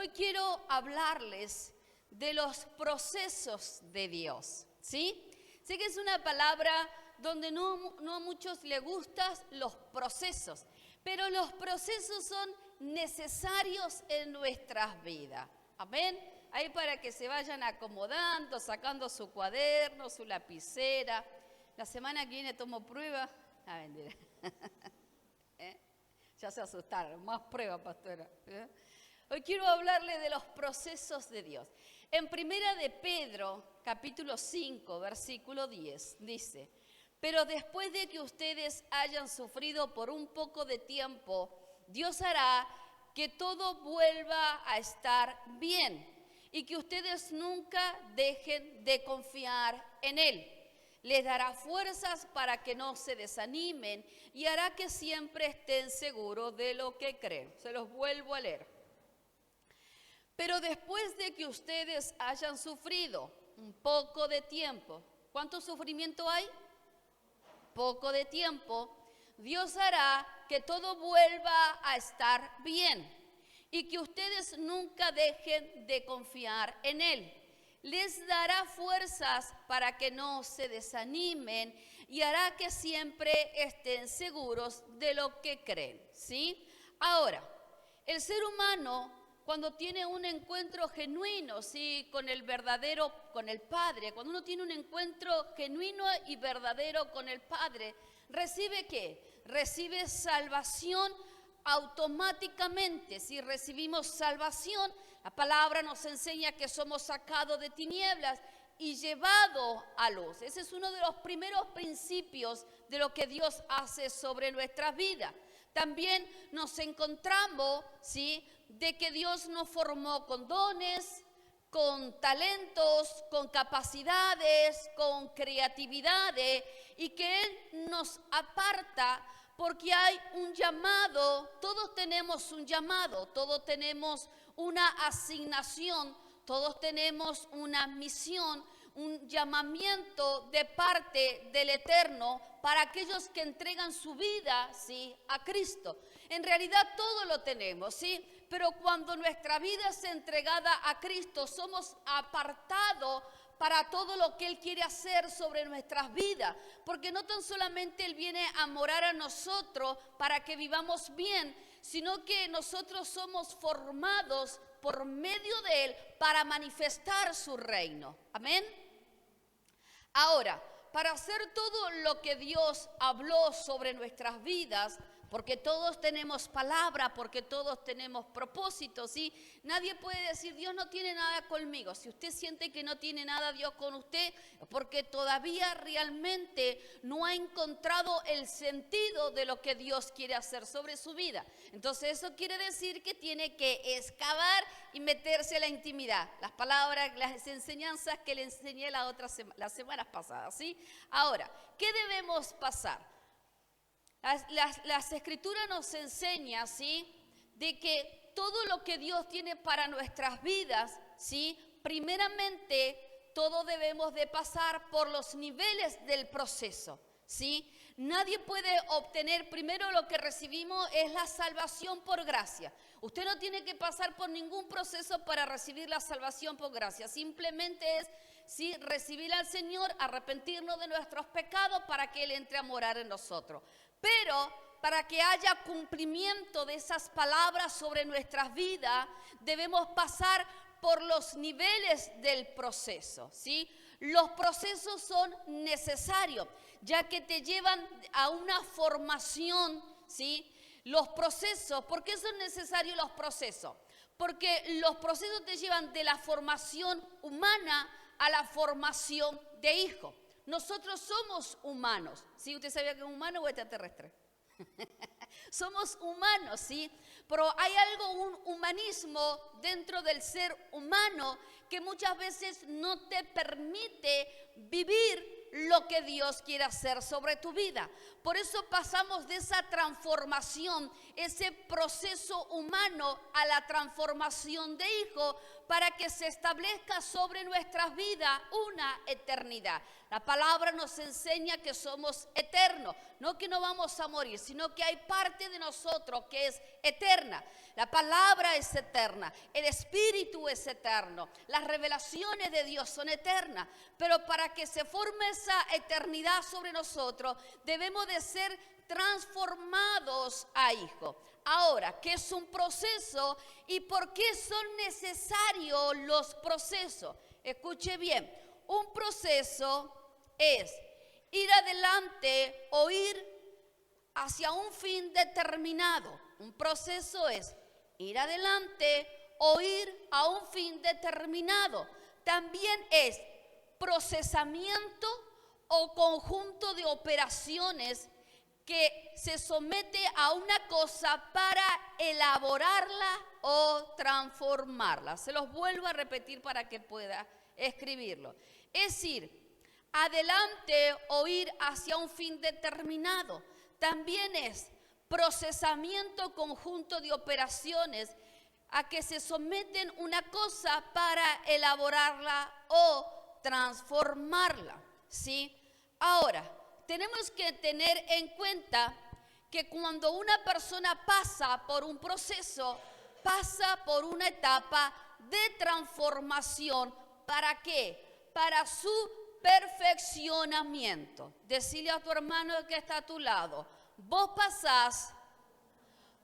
Hoy quiero hablarles de los procesos de Dios, ¿sí? Sé que es una palabra donde no a muchos les gustan los procesos, pero los procesos son necesarios en nuestras vidas. Amén. Ahí para que se vayan acomodando, sacando su cuaderno, su lapicera. La semana que viene tomo prueba. Ah, mentira. Ya se asustaron, más prueba, pastora. Hoy quiero hablarle de los procesos de Dios. En Primera de Pedro, capítulo 5, versículo 10, dice: pero después de que ustedes hayan sufrido por un poco de tiempo, Dios hará que todo vuelva a estar bien y que ustedes nunca dejen de confiar en Él. Les dará fuerzas para que no se desanimen y hará que siempre estén seguros de lo que creen. Se los vuelvo a leer. Pero después de que ustedes hayan sufrido un poco de tiempo, ¿cuánto sufrimiento hay? Poco de tiempo, Dios hará que todo vuelva a estar bien y que ustedes nunca dejen de confiar en Él. Les dará fuerzas para que no se desanimen y hará que siempre estén seguros de lo que creen, ¿sí? Ahora, el ser humano, cuando tiene un encuentro genuino, ¿sí?, con el verdadero, con el Padre, cuando uno tiene un encuentro genuino y verdadero con el Padre, ¿recibe qué? Recibe salvación automáticamente. Si recibimos salvación, la palabra nos enseña que somos sacados de tinieblas y llevados a luz. Ese es uno de los primeros principios de lo que Dios hace sobre nuestras vidas. También nos encontramos, ¿sí?, de que Dios nos formó con dones, con talentos, con capacidades, con creatividades, y que Él nos aparta porque hay un llamado. Todos tenemos un llamado, todos tenemos una asignación, todos tenemos una misión, un llamamiento de parte del Eterno para aquellos que entregan su vida, ¿sí?, a Cristo. En realidad todo lo tenemos, ¿sí? Pero cuando nuestra vida es entregada a Cristo, somos apartados para todo lo que Él quiere hacer sobre nuestras vidas. Porque no tan solamente Él viene a morar a nosotros para que vivamos bien, sino que nosotros somos formados por medio de Él para manifestar su reino. Amén. Ahora, para hacer todo lo que Dios habló sobre nuestras vidas, porque todos tenemos palabra, porque todos tenemos propósitos, ¿sí? Nadie puede decir, Dios no tiene nada conmigo. Si usted siente que no tiene nada Dios con usted, porque todavía realmente no ha encontrado el sentido de lo que Dios quiere hacer sobre su vida. Entonces eso quiere decir que tiene que excavar y meterse en la intimidad. Las palabras, las enseñanzas que le enseñé las semanas pasadas, ¿sí? Ahora, ¿qué debemos pasar? Las escrituras nos enseñan, ¿sí?, de que todo lo que Dios tiene para nuestras vidas, ¿sí?, primeramente todos debemos de pasar por los niveles del proceso, ¿sí? Nadie puede obtener, primero lo que recibimos es la salvación por gracia. Usted no tiene que pasar por ningún proceso para recibir la salvación por gracia. Simplemente es, ¿sí?, recibir al Señor, arrepentirnos de nuestros pecados para que Él entre a morar en nosotros. Pero para que haya cumplimiento de esas palabras sobre nuestras vidas, debemos pasar por los niveles del proceso, ¿sí? Los procesos son necesarios, ya que te llevan a una formación, ¿sí? Los procesos, ¿por qué son necesarios los procesos? Porque los procesos te llevan de la formación humana a la formación de hijo. Nosotros somos humanos, ¿sí? ¿Usted sabía que es humano o extraterrestre? Somos humanos, ¿sí? Pero hay un humanismo dentro del ser humano que muchas veces no te permite vivir lo que Dios quiere hacer sobre tu vida. Por eso pasamos de esa transformación, ese proceso humano a la transformación de hijo, para que se establezca sobre nuestras vidas una eternidad. La palabra nos enseña que somos eternos, no que no vamos a morir, sino que hay parte de nosotros que es eterna. La palabra es eterna, el Espíritu es eterno, las revelaciones de Dios son eternas, pero para que se forme esa eternidad sobre nosotros, debemos de ser transformados a hijos. Ahora, ¿qué es un proceso y por qué son necesarios los procesos? Escuche bien, un proceso es ir adelante o ir hacia un fin determinado. Un proceso es ir adelante o ir a un fin determinado. También es procesamiento o conjunto de operaciones que se somete a una cosa para elaborarla o transformarla. Se los vuelvo a repetir para que pueda escribirlo. Es ir adelante o ir hacia un fin determinado. También es procesamiento conjunto de operaciones a que se someten una cosa para elaborarla o transformarla, ¿sí? Ahora, tenemos que tener en cuenta que cuando una persona pasa por un proceso, pasa por una etapa de transformación. ¿Para qué? Para su perfeccionamiento. Decirle a tu hermano que está a tu lado, vos pasás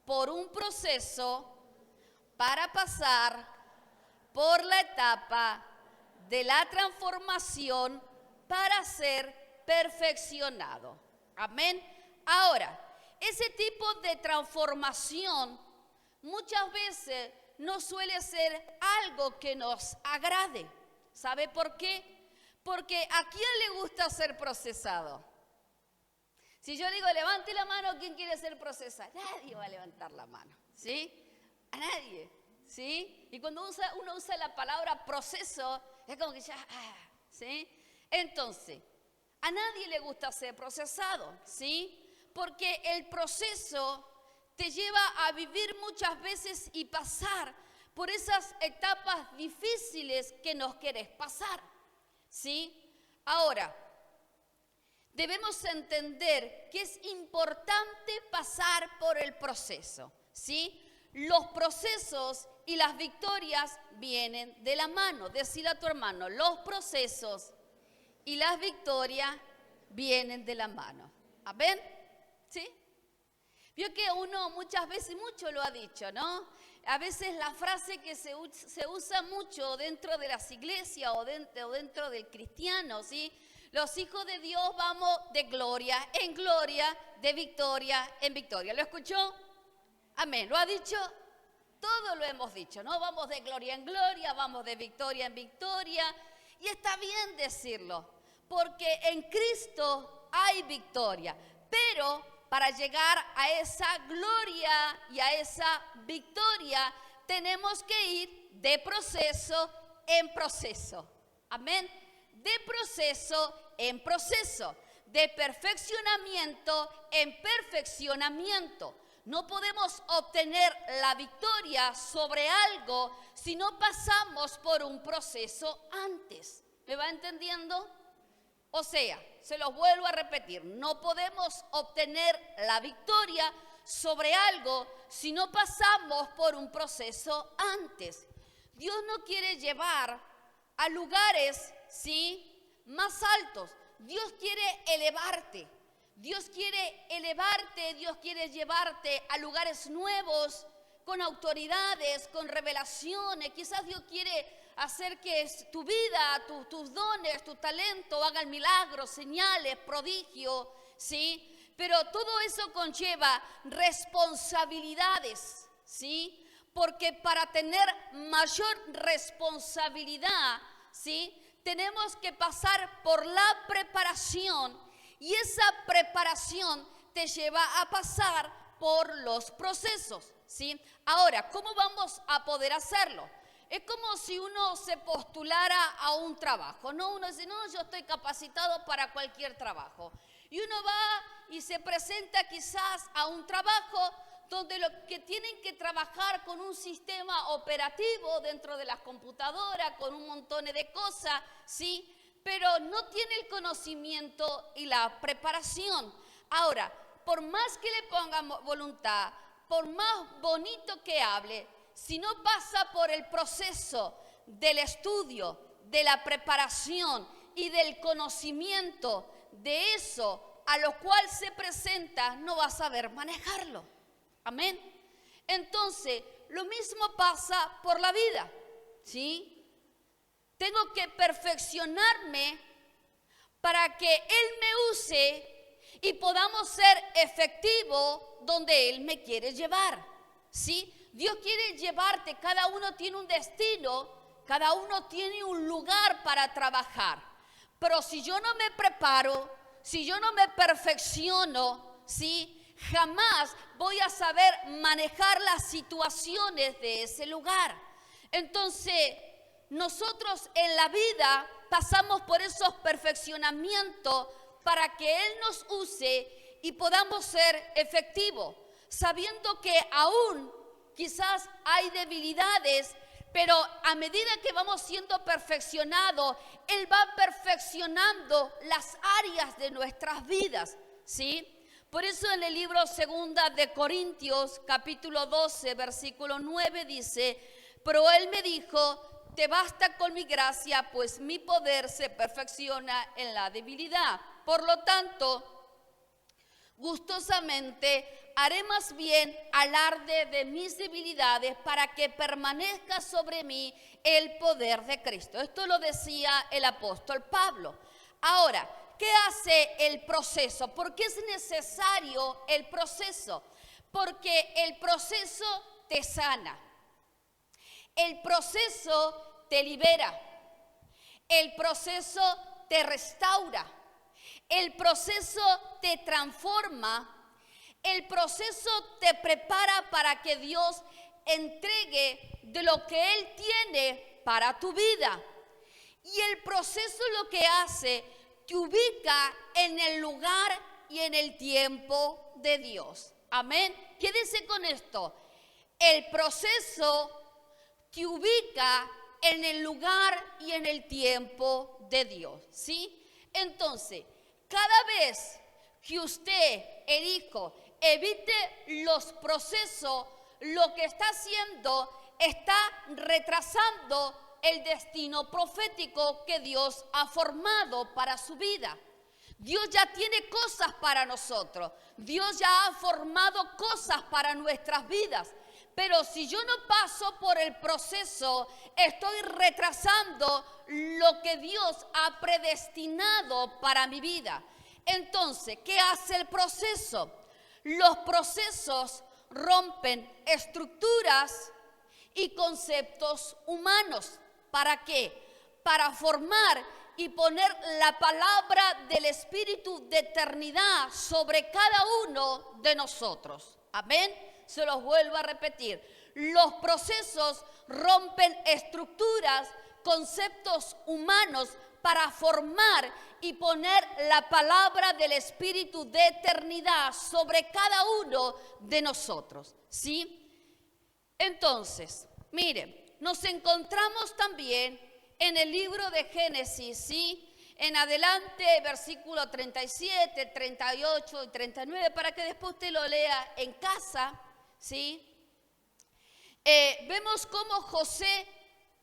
por un proceso para pasar por la etapa de la transformación para ser perfeccionado. Amén. Ahora, ese tipo de transformación muchas veces no suele ser algo que nos agrade. ¿Sabe por qué? Porque ¿a quién le gusta ser procesado? Si yo digo, levante la mano, ¿quién quiere ser procesado? Nadie va a levantar la mano, ¿sí? A nadie, ¿sí? Y cuando uno usa la palabra proceso, es como que ya, ¿sí? Entonces, a nadie le gusta ser procesado, ¿sí? Porque el proceso te lleva a vivir muchas veces y pasar por esas etapas difíciles que nos querés pasar, ¿sí? Ahora, debemos entender que es importante pasar por el proceso, ¿sí? Los procesos y las victorias vienen de la mano. Decile a tu hermano, los procesos y las victorias vienen de la mano. ¿Amén? ¿Sí? Vio que uno muchas veces, mucho lo ha dicho, ¿no? A veces la frase que se usa mucho dentro de las iglesias o dentro del cristiano, ¿sí? Los hijos de Dios vamos de gloria en gloria, de victoria en victoria. ¿Lo escuchó? Amén. ¿Lo ha dicho? Todo lo hemos dicho, ¿no? Vamos de gloria en gloria, vamos de victoria en victoria. Y está bien decirlo, porque en Cristo hay victoria. Pero para llegar a esa gloria y a esa victoria, tenemos que ir de proceso en proceso. Amén. De proceso en proceso, de perfeccionamiento en perfeccionamiento. No podemos obtener la victoria sobre algo si no pasamos por un proceso antes. ¿Me va entendiendo? O sea, se los vuelvo a repetir, no podemos obtener la victoria sobre algo si no pasamos por un proceso antes. Dios no quiere llevar a lugares, ¿sí?, más altos. Dios quiere elevarte. Dios quiere elevarte, Dios quiere llevarte a lugares nuevos, con autoridades, con revelaciones. Quizás Dios quiere hacer que tu vida, tus dones, tu talento hagan milagros, señales, prodigios, ¿sí? Pero todo eso conlleva responsabilidades, ¿sí? Porque para tener mayor responsabilidad, ¿sí?, tenemos que pasar por la preparación y esa preparación te lleva a pasar por los procesos, ¿sí? Ahora, ¿cómo vamos a poder hacerlo? Es como si uno se postulara a un trabajo, ¿no? Uno dice, no, yo estoy capacitado para cualquier trabajo. Y uno va y se presenta quizás a un trabajo donde lo que tienen que trabajar con un sistema operativo dentro de las computadoras, con un montón de cosas, ¿sí? Pero no tiene el conocimiento y la preparación. Ahora, por más que le pongamos voluntad, por más bonito que hable, si no pasa por el proceso del estudio, de la preparación y del conocimiento de eso a lo cual se presenta, no va a saber manejarlo. Amén. Entonces, lo mismo pasa por la vida, ¿sí? Tengo que perfeccionarme para que Él me use y podamos ser efectivos donde Él me quiere llevar, ¿sí? Dios quiere llevarte, cada uno tiene un destino, cada uno tiene un lugar para trabajar. Pero si yo no me preparo, si yo no me perfecciono, ¿sí?, jamás voy a saber manejar las situaciones de ese lugar. Entonces, nosotros en la vida pasamos por esos perfeccionamientos para que Él nos use y podamos ser efectivos, sabiendo que aún quizás hay debilidades, pero a medida que vamos siendo perfeccionados, Él va perfeccionando las áreas de nuestras vidas, ¿sí? Por eso en el libro 2 de Corintios, capítulo 12, versículo 9 dice, pero Él me dijo, te basta con mi gracia, pues mi poder se perfecciona en la debilidad. Por lo tanto, gustosamente haré más bien alarde de mis debilidades para que permanezca sobre mí el poder de Cristo. Esto lo decía el apóstol Pablo. Ahora, ¿qué hace el proceso? ¿Por qué es necesario el proceso? Porque el proceso te sana. El proceso te libera. El proceso te restaura. El proceso te transforma. El proceso te prepara para que Dios entregue de lo que Él tiene para tu vida. Y el proceso lo que hace, te ubica en el lugar y en el tiempo de Dios. Amén. Quédese con esto. El proceso te ubica en el lugar y en el tiempo de Dios, ¿sí? Entonces, cada vez que usted, el hijo, evite los procesos, lo que está haciendo está retrasando el destino profético que Dios ha formado para su vida. Dios ya tiene cosas para nosotros. Dios ya ha formado cosas para nuestras vidas. Pero si yo no paso por el proceso, estoy retrasando lo que Dios ha predestinado para mi vida. Entonces, ¿qué hace el proceso? Los procesos rompen estructuras y conceptos humanos. ¿Para qué? Para formar y poner la palabra del Espíritu de eternidad sobre cada uno de nosotros. Amén. Se los vuelvo a repetir. Los procesos rompen estructuras, conceptos humanos para formar y poner la palabra del Espíritu de eternidad sobre cada uno de nosotros, ¿sí? Entonces, miren, nos encontramos también en el libro de Génesis, ¿sí? En adelante, versículo 37, 38 y 39, para que después usted lo lea en casa, ¿sí? Vemos cómo José,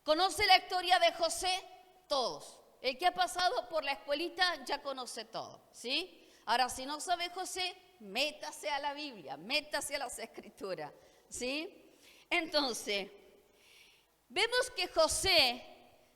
¿conoce la historia de José? Todos. El que ha pasado por la escuelita ya conoce todo, ¿sí? Ahora, si no sabe José, métase a la Biblia, métase a las Escrituras, ¿sí? Entonces, vemos que José,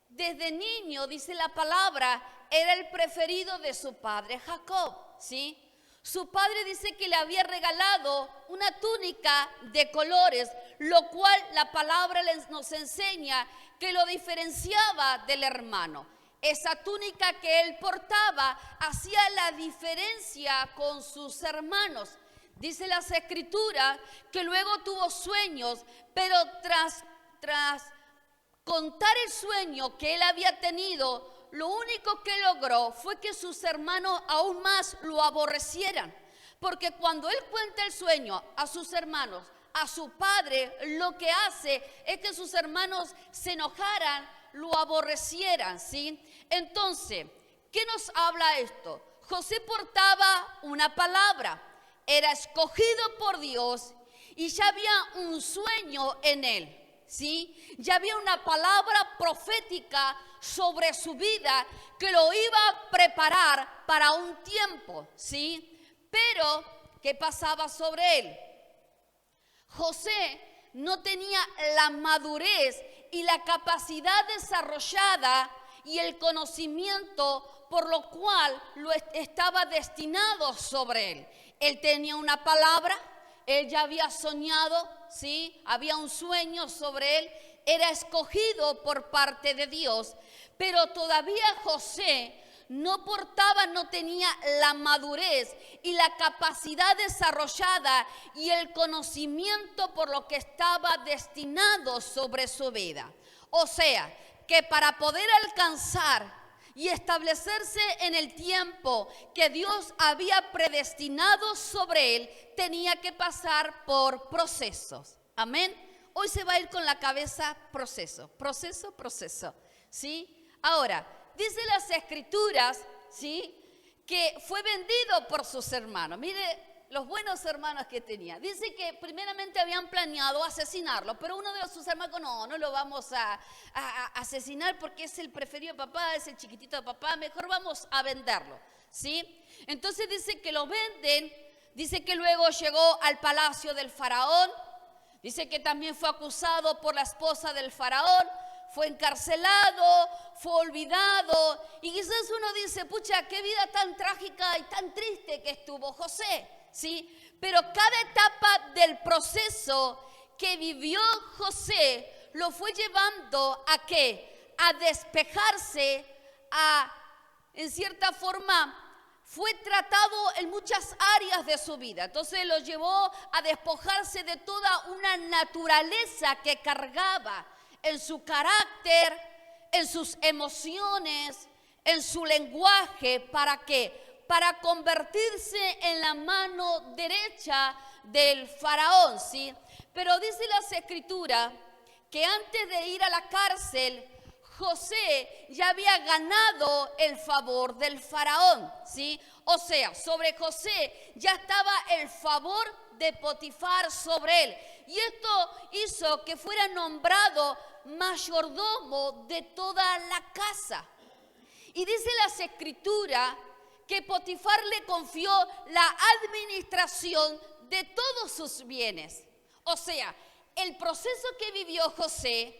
desde niño, dice la palabra, era el preferido de su padre Jacob, ¿sí? Su padre dice que le había regalado una túnica de colores, lo cual la palabra nos enseña que lo diferenciaba del hermano. Esa túnica que él portaba hacía la diferencia con sus hermanos. Dice las Escrituras que luego tuvo sueños, pero tras contar el sueño que él había tenido, lo único que logró fue que sus hermanos aún más lo aborrecieran. Porque cuando él cuenta el sueño a sus hermanos, a su padre, lo que hace es que sus hermanos se enojaran, lo aborrecieran, ¿sí? Entonces, ¿qué nos habla esto? José portaba una palabra, era escogido por Dios y ya había un sueño en él, ¿sí? Ya había una palabra profética sobre su vida que lo iba a preparar para un tiempo, ¿sí? Pero, ¿qué pasaba sobre él? José no tenía la madurez y la capacidad desarrollada y el conocimiento por lo cual estaba destinado sobre él. Él tenía una palabra, él ya había soñado, ¿sí? Había un sueño sobre él, era escogido por parte de Dios, pero todavía José no tenía la madurez y la capacidad desarrollada y el conocimiento por lo que estaba destinado sobre su vida. O sea, que para poder alcanzar y establecerse en el tiempo que Dios había predestinado sobre él, tenía que pasar por procesos. Amén. Hoy se va a ir con la cabeza proceso, ¿sí? Ahora, dice las Escrituras, ¿sí?, que fue vendido por sus hermanos. Mire los buenos hermanos que tenía. Dice que primeramente habían planeado asesinarlo, pero uno de sus hermanos dijo, no lo vamos a asesinar porque es el preferido de papá, es el chiquitito de papá, mejor vamos a venderlo, ¿sí? Entonces dice que lo venden, dice que luego llegó al palacio del faraón, dice que también fue acusado por la esposa del faraón, fue encarcelado, fue olvidado, y quizás uno dice, pucha, qué vida tan trágica y tan triste que estuvo José, ¿sí? Pero cada etapa del proceso que vivió José lo fue llevando ¿a qué? A despejarse, en cierta forma, fue tratado en muchas áreas de su vida. Entonces lo llevó a despojarse de toda una naturaleza que cargaba en su carácter, en sus emociones, en su lenguaje. ¿Para qué? Para convertirse en la mano derecha del faraón, ¿sí? Pero dice las Escrituras que antes de ir a la cárcel, José ya había ganado el favor del faraón, ¿sí? O sea, sobre José ya estaba el favor de Potifar sobre él. Y esto hizo que fuera nombrado mayordomo de toda la casa. Y dice las Escrituras que Potifar le confió la administración de todos sus bienes. O sea, el proceso que vivió José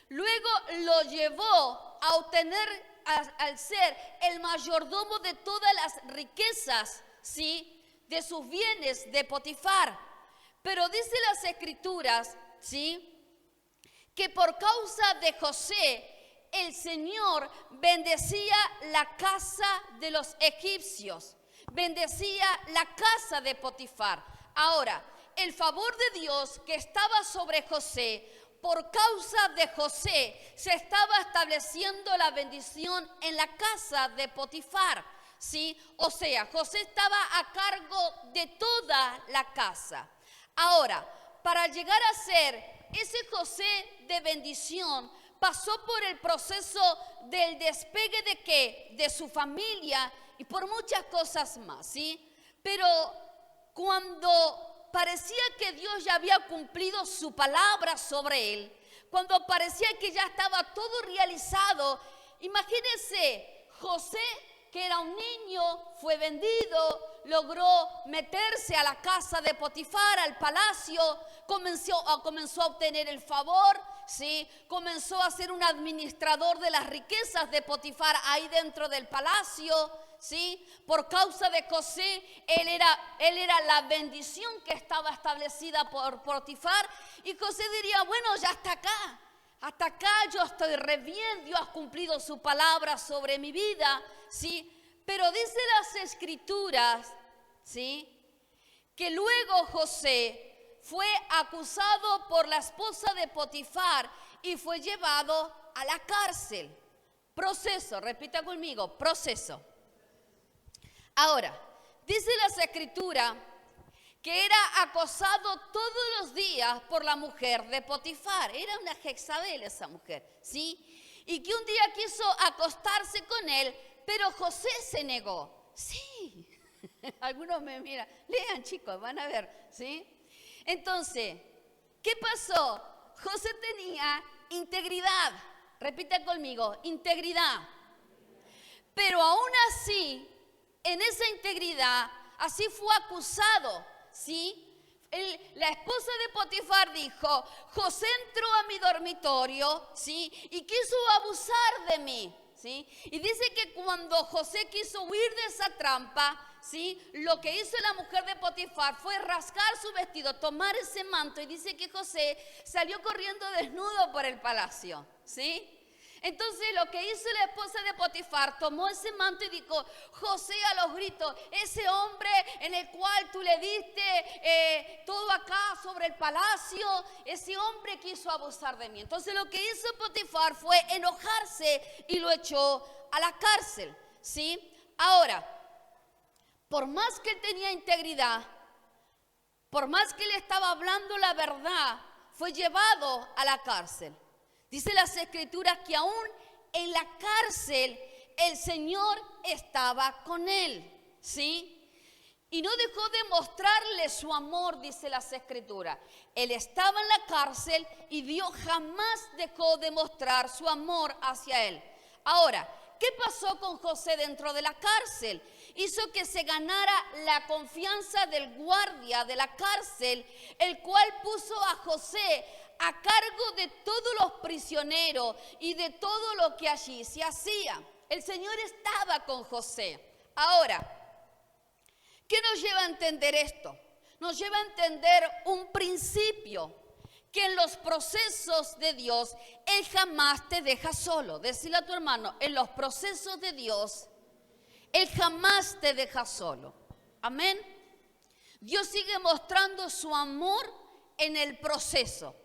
luego lo llevó a obtener, al ser el mayordomo de todas las riquezas, ¿sí?, de sus bienes de Potifar. Pero dice las Escrituras, ¿sí?, que por causa de José, el Señor bendecía la casa de los egipcios, bendecía la casa de Potifar. Ahora, el favor de Dios que estaba sobre José, por causa de José, se estaba estableciendo la bendición en la casa de Potifar, ¿sí? O sea, José estaba a cargo de toda la casa. Ahora, para llegar a ser ese José de bendición, pasó por el proceso del despegue de ¿qué? De su familia y por muchas cosas más, ¿sí? Pero cuando parecía que Dios ya había cumplido su palabra sobre él, cuando parecía que ya estaba todo realizado, imagínense, José, que era un niño, fue vendido, logró meterse a la casa de Potifar, al palacio, comenzó a obtener el favor, ¿sí? Comenzó a ser un administrador de las riquezas de Potifar ahí dentro del palacio, ¿sí? Por causa de José, él era la bendición que estaba establecida por Potifar, y José diría, bueno, ya hasta acá yo estoy re bien, Dios ha cumplido su palabra sobre mi vida, ¿sí? Pero dice las Escrituras, ¿sí?, que luego José fue acusado por la esposa de Potifar y fue llevado a la cárcel. Proceso, repita conmigo, proceso. Ahora, dice las Escrituras que era acosado todos los días por la mujer de Potifar. Era una Jezabel esa mujer, ¿sí? Y que un día quiso acostarse con él, pero José se negó. Sí, algunos me miran, lean chicos, van a ver, ¿sí? Entonces, ¿qué pasó? José tenía integridad. Repita conmigo, integridad. Pero aún así, en esa integridad, así fue acusado, ¿sí? La esposa de Potifar dijo, José entró a mi dormitorio, ¿sí? Y quiso abusar de mí, ¿sí? Y dice que cuando José quiso huir de esa trampa, ¿sí? Lo que hizo la mujer de Potifar fue rasgar su vestido, tomar ese manto, y dice que José salió corriendo desnudo por el palacio, ¿sí? Entonces lo que hizo la esposa de Potifar, tomó ese manto y dijo, José a los gritos, ese hombre en el cual tú le diste todo acá sobre el palacio, ese hombre quiso abusar de mí. Entonces lo que hizo Potifar fue enojarse y lo echó a la cárcel, ¿sí? Ahora, por más que él tenía integridad, por más que él estaba hablando la verdad, fue llevado a la cárcel. Dice las Escrituras que aún en la cárcel el Señor estaba con él, ¿sí? Y no dejó de mostrarle su amor, dice las Escrituras. Él estaba en la cárcel y Dios jamás dejó de mostrar su amor hacia él. Ahora, ¿qué pasó con José dentro de la cárcel? Hizo que se ganara la confianza del guardia de la cárcel, el cual puso a José a cargo de todos los prisioneros y de todo lo que allí se hacía. El Señor estaba con José. Ahora, ¿qué nos lleva a entender esto? Nos lleva a entender un principio, que en los procesos de Dios, Él jamás te deja solo. Decile a tu hermano, en los procesos de Dios, Él jamás te deja solo. Amén. Dios sigue mostrando su amor en el proceso,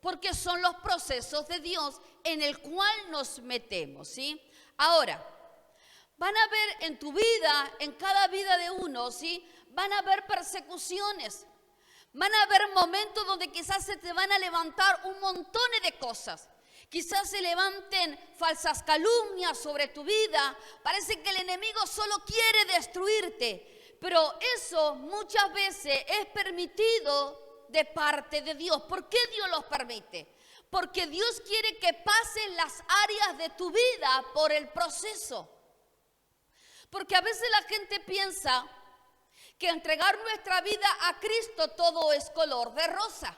porque son los procesos de Dios en el cual nos metemos, ¿sí? Ahora, van a ver en tu vida, en cada vida de uno, ¿sí? Van a haber persecuciones. Van a haber momentos donde quizás se te van a levantar un montón de cosas. Quizás se levanten falsas calumnias sobre tu vida. Parece que el enemigo solo quiere destruirte. Pero eso muchas veces es permitido de parte de Dios. ¿Por qué Dios los permite? Porque Dios quiere que pasen las áreas de tu vida por el proceso. Porque a veces la gente piensa que entregar nuestra vida a Cristo todo es color de rosa.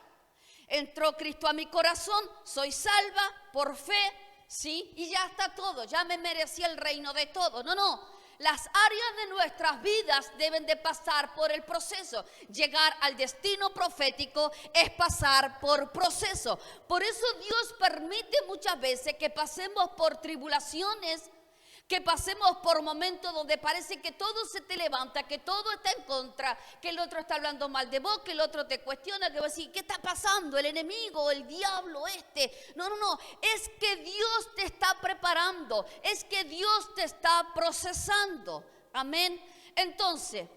Entró Cristo a mi corazón, soy salva por fe, ¿sí? Y ya está todo, ya me merecía el reino de todo. No. Las áreas de nuestras vidas deben de pasar por el proceso. Llegar al destino profético es pasar por proceso. Por eso Dios permite muchas veces que pasemos por tribulaciones, que pasemos por momentos donde parece que todo se te levanta, que todo está en contra, que el otro está hablando mal de vos, que el otro te cuestiona, que va a decir, ¿qué está pasando? ¿El enemigo, el diablo este? No, es que Dios te está preparando, es que Dios te está procesando. Amén. Entonces,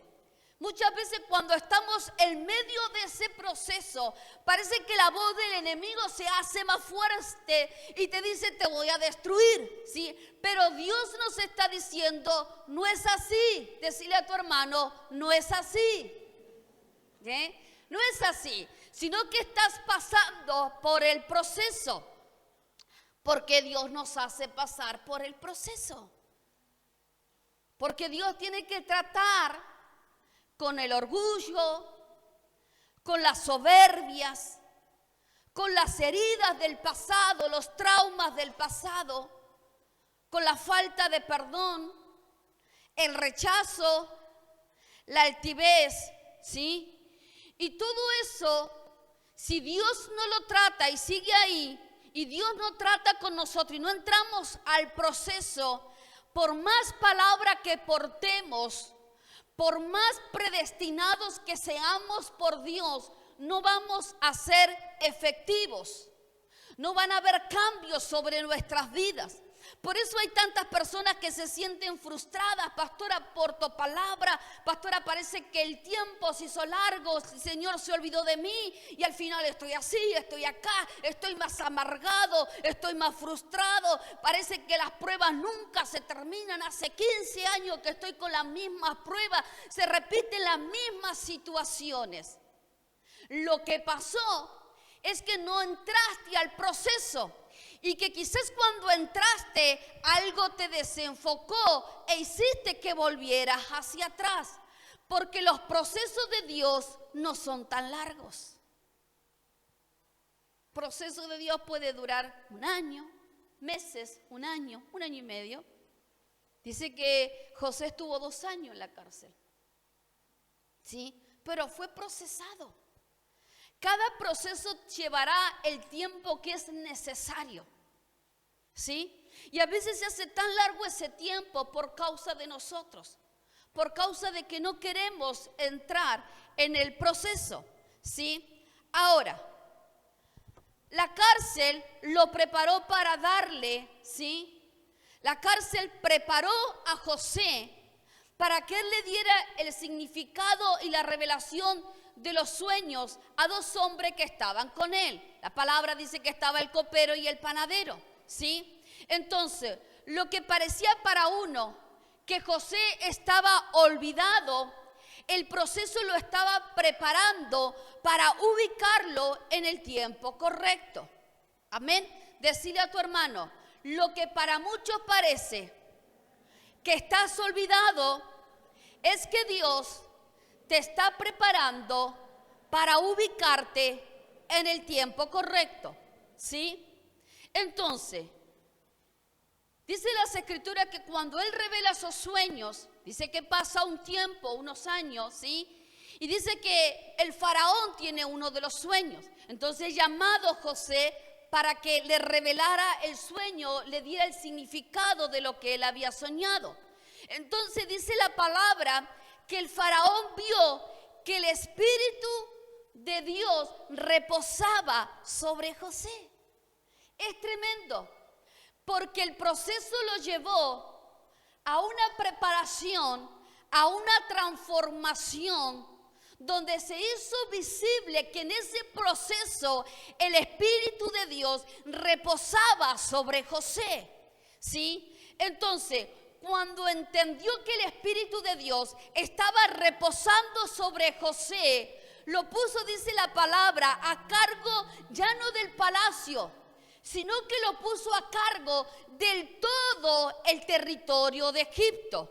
muchas veces cuando estamos en medio de ese proceso, parece que la voz del enemigo se hace más fuerte y te dice, te voy a destruir, ¿sí? Pero Dios nos está diciendo, no es así. Decirle a tu hermano, no es así. ¿Sí? No es así, sino que estás pasando por el proceso. Porque Dios nos hace pasar por el proceso. Porque Dios tiene que tratar con el orgullo, con las soberbias, con las heridas del pasado, los traumas del pasado, con la falta de perdón, el rechazo, la altivez, ¿sí? Y todo eso, si Dios no lo trata y sigue ahí, y Dios no trata con nosotros y no entramos al proceso, por más palabra que portemos, por más predestinados que seamos por Dios, no vamos a ser efectivos. No van a haber cambios sobre nuestras vidas. Por eso hay tantas personas que se sienten frustradas. Pastora, por tu palabra, pastora, parece que el tiempo se hizo largo, el Señor se olvidó de mí y al final estoy así, estoy acá, estoy más amargado, estoy más frustrado. Parece que las pruebas nunca se terminan. Hace 15 años que estoy con las mismas pruebas, se repiten las mismas situaciones. Lo que pasó es que no entraste al proceso y que quizás cuando entraste algo te desenfocó e hiciste que volvieras hacia atrás, porque los procesos de Dios no son tan largos. El proceso de Dios puede durar 1 año, meses, 1 año, 1 año y medio. Dice que José estuvo 2 años en la cárcel, ¿sí? Pero fue procesado. Cada proceso llevará el tiempo que es necesario, ¿sí? Y a veces se hace tan largo ese tiempo por causa de nosotros, por causa de que no queremos entrar en el proceso, ¿sí? Ahora, la cárcel lo preparó para darle, ¿sí? La cárcel preparó a José para que él le diera el significado y la revelación de los sueños a 2 hombres que estaban con él. La palabra dice que estaba el copero y el panadero, ¿sí? Entonces, lo que parecía para uno que José estaba olvidado, el proceso lo estaba preparando para ubicarlo en el tiempo correcto. Amén. Decile a tu hermano, lo que para muchos parece que estás olvidado, es que Dios te está preparando para ubicarte en el tiempo correcto, ¿sí? Entonces, dice las Escrituras que cuando Él revela sus sueños, dice que pasa un tiempo, unos años, ¿sí? Y dice que el faraón tiene uno de los sueños. Entonces, llamado José para que le revelara el sueño, le diera el significado de lo que él había soñado. Entonces, dice la palabra que el faraón vio que el Espíritu de Dios reposaba sobre José. Es tremendo, porque el proceso lo llevó a una preparación, a una transformación, donde se hizo visible que en ese proceso el Espíritu de Dios reposaba sobre José, ¿sí? Entonces, cuando entendió que el Espíritu de Dios estaba reposando sobre José, lo puso, dice la palabra, a cargo ya no del palacio, sino que lo puso a cargo del todo el territorio de Egipto.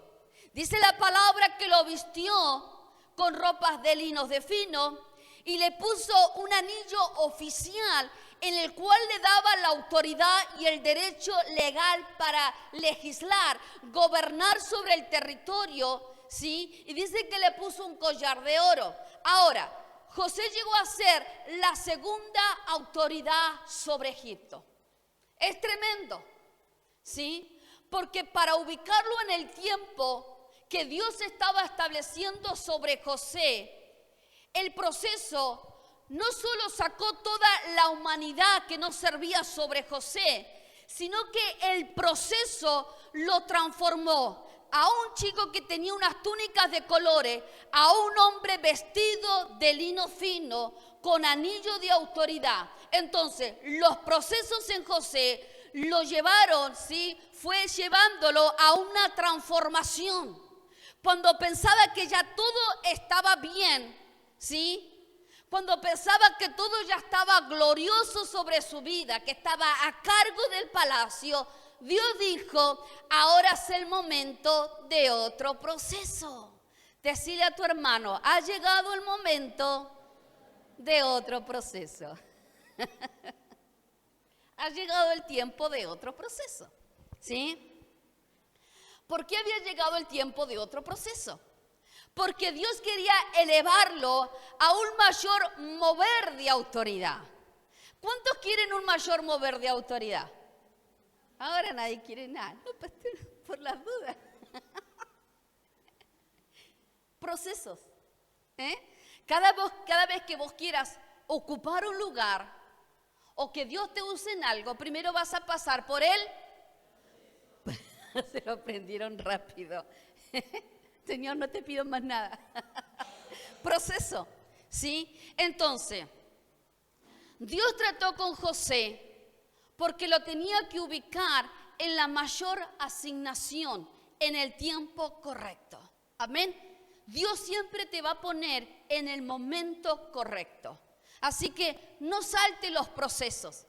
Dice la palabra que lo vistió con ropas de linos de fino y le puso un anillo oficial en el cual le daba la autoridad y el derecho legal para legislar, gobernar sobre el territorio, ¿sí? Y dice que le puso un collar de oro. Ahora, José llegó a ser la segunda autoridad sobre Egipto. Es tremendo, ¿sí? Porque para ubicarlo en el tiempo que Dios estaba estableciendo sobre José, el proceso no solo sacó toda la humanidad que no servía sobre José, sino que el proceso lo transformó a un chico que tenía unas túnicas de colores, a un hombre vestido de lino fino, con anillo de autoridad. Entonces, los procesos en José lo llevaron, ¿sí? Fue llevándolo a una transformación. Cuando pensaba que ya todo estaba bien, ¿sí? Cuando pensaba que todo ya estaba glorioso sobre su vida, que estaba a cargo del palacio, Dios dijo, ahora es el momento de otro proceso. Decile a tu hermano, ha llegado el momento de otro proceso. Ha llegado el tiempo de otro proceso, ¿sí? ¿Por qué había llegado el tiempo de otro proceso? Porque Dios quería elevarlo a un mayor mover de autoridad. ¿Cuántos quieren un mayor mover de autoridad? Ahora nadie quiere nada. No, pastor, por las dudas. Procesos. Cada vez que vos quieras ocupar un lugar o que Dios te use en algo, primero vas a pasar por él. Se lo aprendieron rápido. Señor, no te pido más nada. Proceso, ¿sí? Entonces, Dios trató con José porque lo tenía que ubicar en la mayor asignación, en el tiempo correcto. Amén. Dios siempre te va a poner en el momento correcto. Así que no salte los procesos,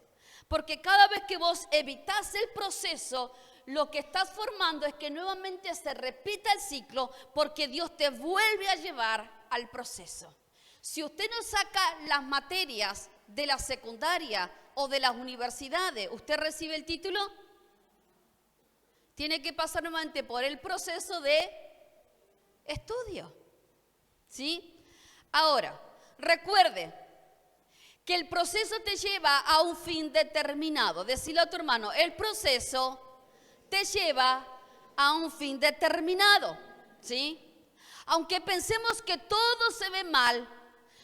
porque cada vez que vos evitas el proceso, lo que estás formando es que nuevamente se repita el ciclo, porque Dios te vuelve a llevar al proceso. Si usted no saca las materias de la secundaria o de las universidades, ¿usted recibe el título? Tiene que pasar nuevamente por el proceso de estudio, ¿sí? Ahora, recuerde que el proceso te lleva a un fin determinado. Decirle a tu hermano, el proceso te lleva a un fin determinado, ¿sí? Aunque pensemos que todo se ve mal,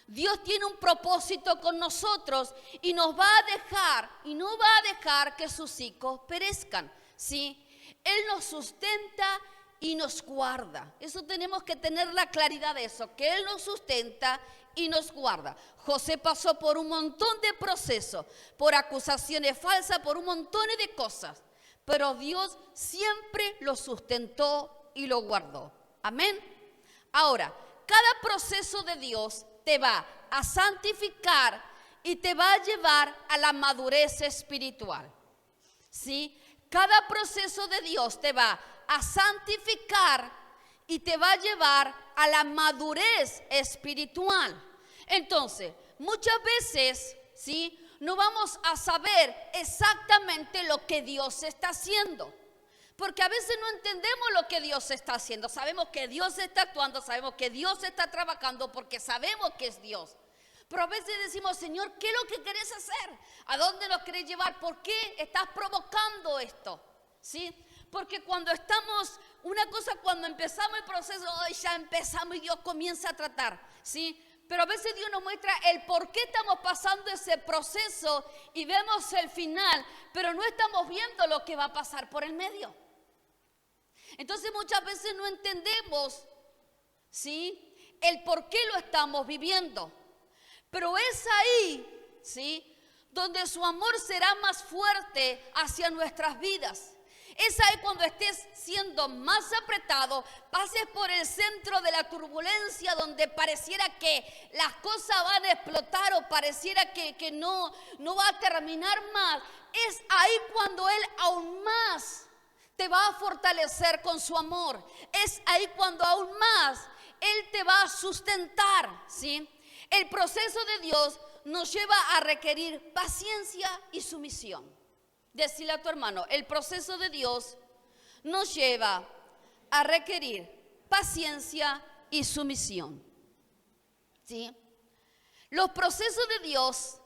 Dios tiene un propósito con nosotros y nos va a dejar, y no va a dejar que sus hijos perezcan, ¿sí? Él nos sustenta y nos guarda. Eso tenemos que tener la claridad de eso, que Él nos sustenta y nos guarda. José pasó por un montón de procesos, por acusaciones falsas, por un montón de cosas, pero Dios siempre lo sustentó y lo guardó. Amén. Ahora, cada proceso de Dios te va a santificar y te va a llevar a la madurez espiritual, ¿sí? Cada proceso de Dios te va a santificar y te va a llevar a la madurez espiritual. Entonces, muchas veces, ¿sí?, no vamos a saber exactamente lo que Dios está haciendo. Porque a veces no entendemos lo que Dios está haciendo. Sabemos que Dios está actuando, sabemos que Dios está trabajando porque sabemos que es Dios. Pero a veces decimos, Señor, ¿qué es lo que querés hacer? ¿A dónde nos querés llevar? ¿Por qué estás provocando esto? ¿Sí? Porque cuando estamos, una cosa cuando empezamos el proceso, hoy ya empezamos y Dios comienza a tratar, ¿sí? Pero a veces Dios nos muestra el por qué estamos pasando ese proceso y vemos el final, pero no estamos viendo lo que va a pasar por el medio. Entonces muchas veces no entendemos, ¿sí?, el por qué lo estamos viviendo. Pero es ahí, ¿sí?, donde su amor será más fuerte hacia nuestras vidas. Es ahí cuando estés siendo más apretado, pases por el centro de la turbulencia donde pareciera que las cosas van a explotar o pareciera que no va a terminar más. Es ahí cuando Él aún más te va a fortalecer con su amor. Es ahí cuando aún más Él te va a sustentar, ¿sí? El proceso de Dios nos lleva a requerir paciencia y sumisión. Decirle a tu hermano, el proceso de Dios nos lleva a requerir paciencia y sumisión, ¿sí? Los procesos de Dios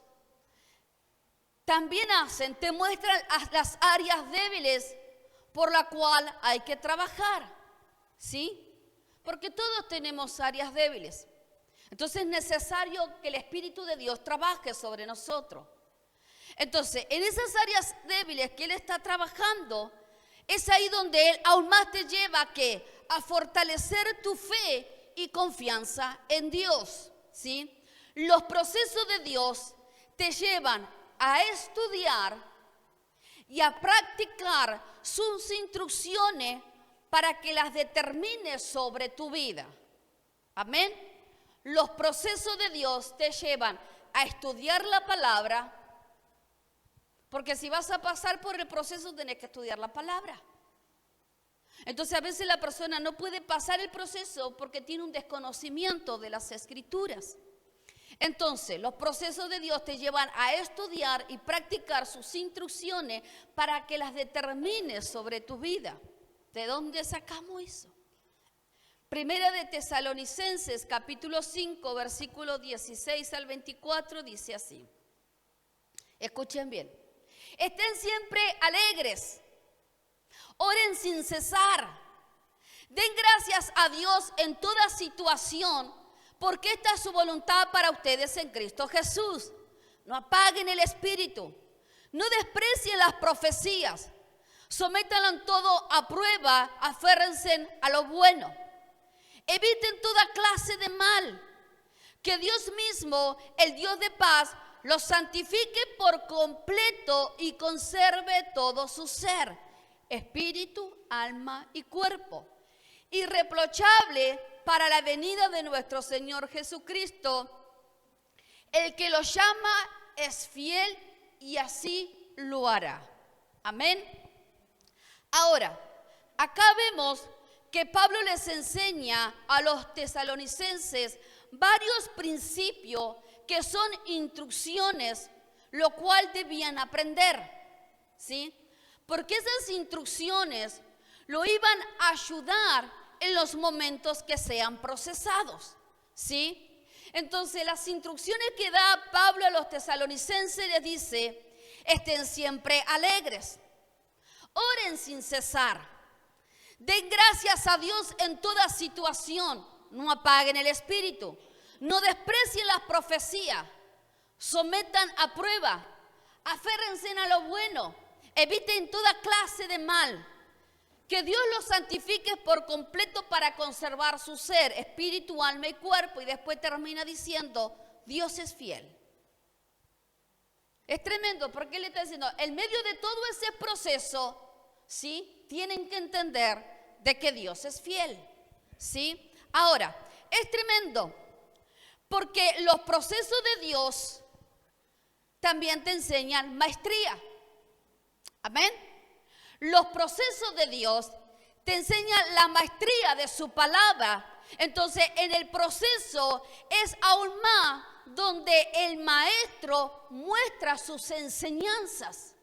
también te muestran las áreas débiles por la cual hay que trabajar, ¿sí? Porque todos tenemos áreas débiles. Entonces es necesario que el Espíritu de Dios trabaje sobre nosotros. Entonces, en esas áreas débiles que Él está trabajando, es ahí donde Él aún más te lleva a fortalecer tu fe y confianza en Dios, ¿sí? Los procesos de Dios te llevan a estudiar y a practicar sus instrucciones para que las determines sobre tu vida. Amén. Los procesos de Dios te llevan a estudiar la palabra, porque si vas a pasar por el proceso tenés que estudiar la palabra. Entonces a veces la persona no puede pasar el proceso porque tiene un desconocimiento de las Escrituras. Entonces los procesos de Dios te llevan a estudiar y practicar sus instrucciones para que las determines sobre tu vida. ¿De dónde sacamos eso? Primera de Tesalonicenses, capítulo 5, versículo 16 al 24, dice así. Escuchen bien. Estén siempre alegres, oren sin cesar, den gracias a Dios en toda situación, porque esta es su voluntad para ustedes en Cristo Jesús. No apaguen el espíritu, no desprecien las profecías, sométanlo en todo a prueba, aférrense a lo bueno. Eviten toda clase de mal, que Dios mismo, el Dios de paz, los santifique por completo y conserve todo su ser, espíritu, alma y cuerpo, irreprochable para la venida de nuestro Señor Jesucristo. El que lo llama es fiel y así lo hará. Amén. Ahora, acá vemos que Pablo les enseña a los tesalonicenses varios principios que son instrucciones, lo cual debían aprender, ¿sí? Porque esas instrucciones lo iban a ayudar en los momentos que sean procesados, ¿sí? Entonces, las instrucciones que da Pablo a los tesalonicenses les dice: estén siempre alegres, oren sin cesar, den gracias a Dios en toda situación, no apaguen el espíritu, no desprecien las profecías, sometan a prueba, aférrense a lo bueno, eviten toda clase de mal. Que Dios los santifique por completo para conservar su ser, espíritu, alma y cuerpo. Y después termina diciendo: Dios es fiel. Es tremendo porque Él está diciendo, en medio de todo ese proceso, ¿sí?, tienen que entender de que Dios es fiel, ¿sí? Ahora, es tremendo porque los procesos de Dios también te enseñan maestría. Amén. Los procesos de Dios te enseñan la maestría de su palabra. Entonces, en el proceso es aún más donde el maestro muestra sus enseñanzas.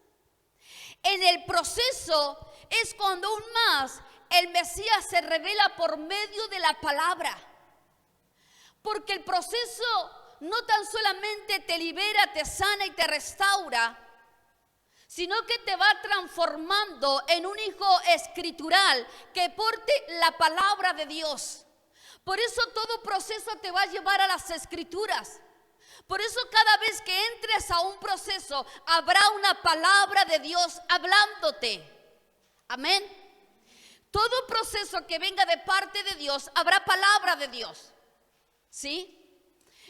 En el proceso es cuando aún más el Mesías se revela por medio de la palabra. Porque el proceso no tan solamente te libera, te sana y te restaura, sino que te va transformando en un hijo escritural que porte la palabra de Dios. Por eso todo proceso te va a llevar a las escrituras. Por eso cada vez que entres a un proceso, habrá una palabra de Dios hablándote. Amén. Todo proceso que venga de parte de Dios, habrá palabra de Dios. ¿Sí?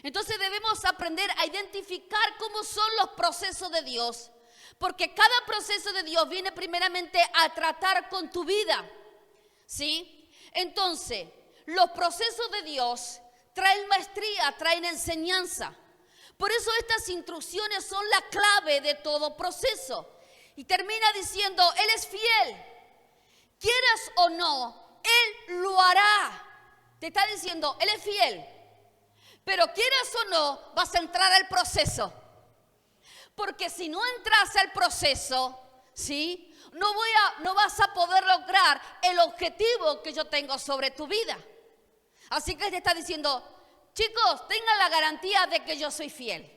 Entonces debemos aprender a identificar cómo son los procesos de Dios. Porque cada proceso de Dios viene primeramente a tratar con tu vida, ¿sí? Entonces, los procesos de Dios traen maestría, traen enseñanza. Por eso estas instrucciones son la clave de todo proceso. Y termina diciendo, Él es fiel. Quieras o no, Él lo hará. Te está diciendo, Él es fiel. Pero quieras o no, vas a entrar al proceso. Porque si no entras al proceso, ¿sí?, no vas a poder lograr el objetivo que yo tengo sobre tu vida. Así que te está diciendo, chicos, tengan la garantía de que yo soy fiel,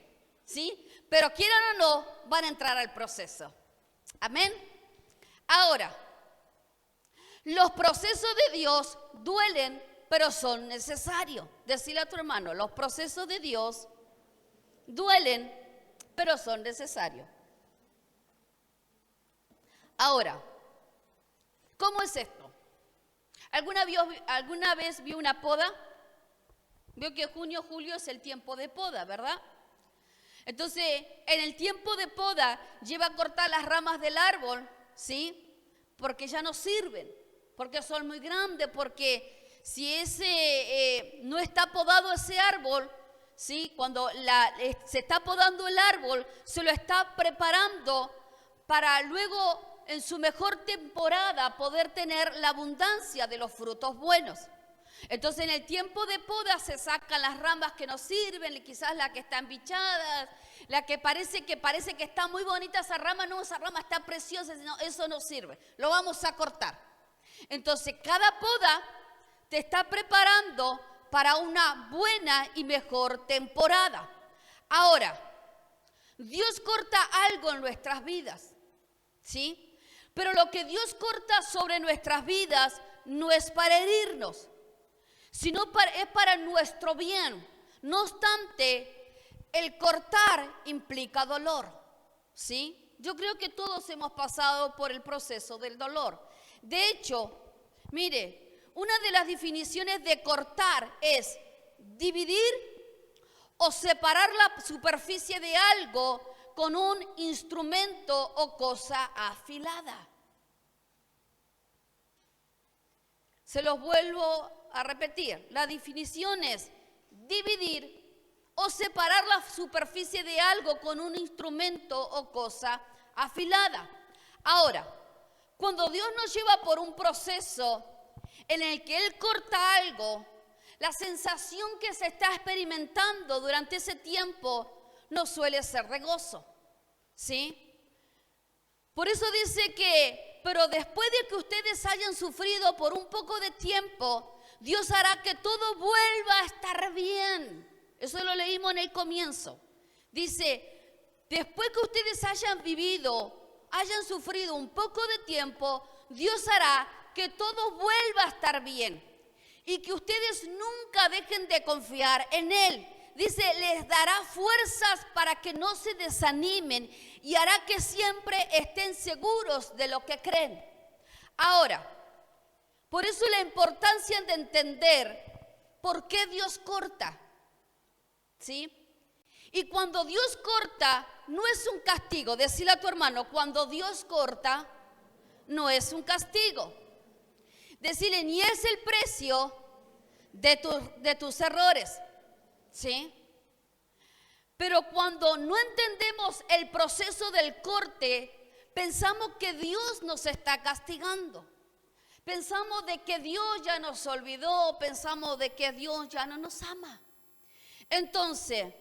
¿sí? Pero quieran o no, van a entrar al proceso. Amén. Ahora, los procesos de Dios duelen, pero son necesarios. Decirle a tu hermano, los procesos de Dios duelen, pero son necesarios. Ahora, ¿cómo es esto? ¿Alguna vez vio una poda? Vio que junio, julio es el tiempo de poda, ¿verdad? Entonces, en el tiempo de poda lleva a cortar las ramas del árbol, ¿sí? Porque ya no sirven, porque son muy grandes, porque si no está podado ese árbol, ¿sí?, cuando se está podando el árbol, se lo está preparando para luego, en su mejor temporada, poder tener la abundancia de los frutos buenos. Entonces, en el tiempo de poda se sacan las ramas que no sirven, quizás las que están bichadas, la que parece que está muy bonita esa rama, no, esa rama está preciosa, no, eso no sirve, lo vamos a cortar. Entonces, cada poda te está preparando para una buena y mejor temporada. Ahora, Dios corta algo en nuestras vidas, ¿sí? Pero lo que Dios corta sobre nuestras vidas no es para herirnos, sino es para nuestro bien. No obstante, el cortar implica dolor, ¿sí? Yo creo que todos hemos pasado por el proceso del dolor. De hecho, mire, una de las definiciones de cortar es dividir o separar la superficie de algo con un instrumento o cosa afilada. Se los vuelvo a repetir. La definición es dividir o separar la superficie de algo con un instrumento o cosa afilada. Ahora, cuando Dios nos lleva por un proceso en el que Él corta algo, la sensación que se está experimentando durante ese tiempo no suele ser de gozo, ¿sí? Por eso dice que, pero después de que ustedes hayan sufrido por un poco de tiempo, Dios hará que todo vuelva a estar bien. Eso lo leímos en el comienzo. Dice, después que ustedes hayan vivido, hayan sufrido un poco de tiempo, Dios hará que todo vuelva a estar bien. Y que ustedes nunca dejen de confiar en Él. Dice, les dará fuerzas para que no se desanimen y hará que siempre estén seguros de lo que creen. Ahora, por eso la importancia de entender por qué Dios corta, ¿sí? Y cuando Dios corta, no es un castigo. Decirle a tu hermano, cuando Dios corta, no es un castigo. Decirle, ni es el precio de tus errores, ¿sí? Pero cuando no entendemos el proceso del corte, pensamos que Dios nos está castigando. Pensamos de que Dios ya nos olvidó, pensamos de que Dios ya no nos ama. Entonces,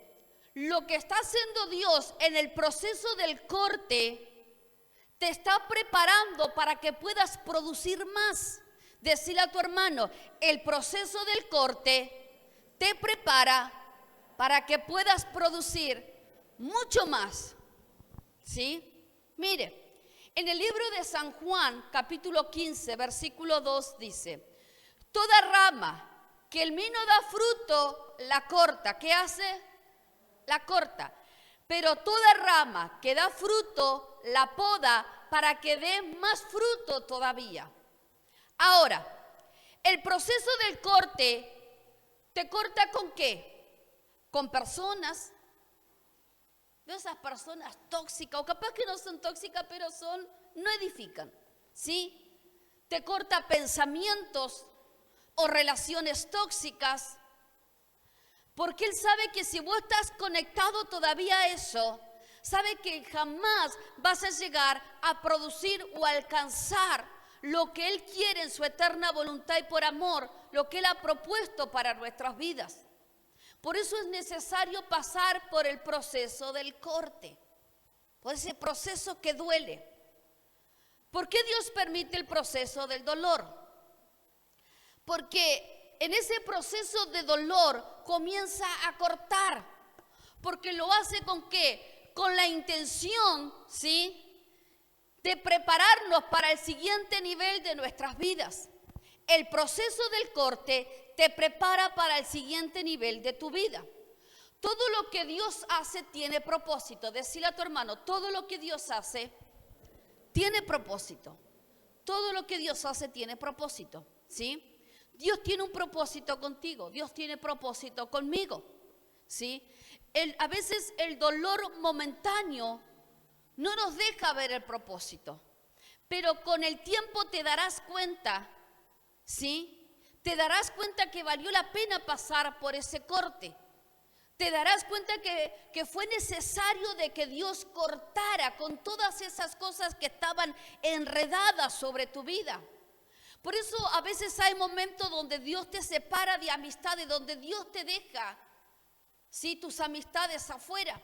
lo que está haciendo Dios en el proceso del corte, te está preparando para que puedas producir más. Decirle a tu hermano, el proceso del corte te prepara para que puedas producir mucho más, ¿sí? Mire, en el libro de San Juan, capítulo 15, versículo 2, dice, toda rama que el mí no da fruto, la corta. ¿Qué hace? La corta. Pero toda rama que da fruto, la poda para que dé más fruto todavía. Ahora, el proceso del corte, ¿te corta con qué? Con personas, de esas personas tóxicas, o capaz que no son tóxicas, pero no edifican, ¿sí? Te corta pensamientos o relaciones tóxicas, porque Él sabe que si vos estás conectado todavía a eso, sabe que jamás vas a llegar a producir o alcanzar lo que Él quiere en su eterna voluntad y por amor, lo que Él ha propuesto para nuestras vidas. Por eso es necesario pasar por el proceso del corte, por ese proceso que duele. ¿Por qué Dios permite el proceso del dolor? Porque en ese proceso de dolor comienza a cortar, porque lo hace ¿con qué? Con la intención, ¿sí?, de prepararnos para el siguiente nivel de nuestras vidas. El proceso del corte te prepara para el siguiente nivel de tu vida. Todo lo que Dios hace tiene propósito. Decile a tu hermano, todo lo que Dios hace tiene propósito. Todo lo que Dios hace tiene propósito, ¿sí? Dios tiene un propósito contigo, Dios tiene propósito conmigo, ¿sí? A veces el dolor momentáneo no nos deja ver el propósito, pero con el tiempo te darás cuenta, ¿sí? Te darás cuenta que valió la pena pasar por ese corte. Te darás cuenta que fue necesario de que Dios cortara con todas esas cosas que estaban enredadas sobre tu vida. Por eso a veces hay momentos donde Dios te separa de amistades, donde Dios te deja, ¿sí?, tus amistades afuera.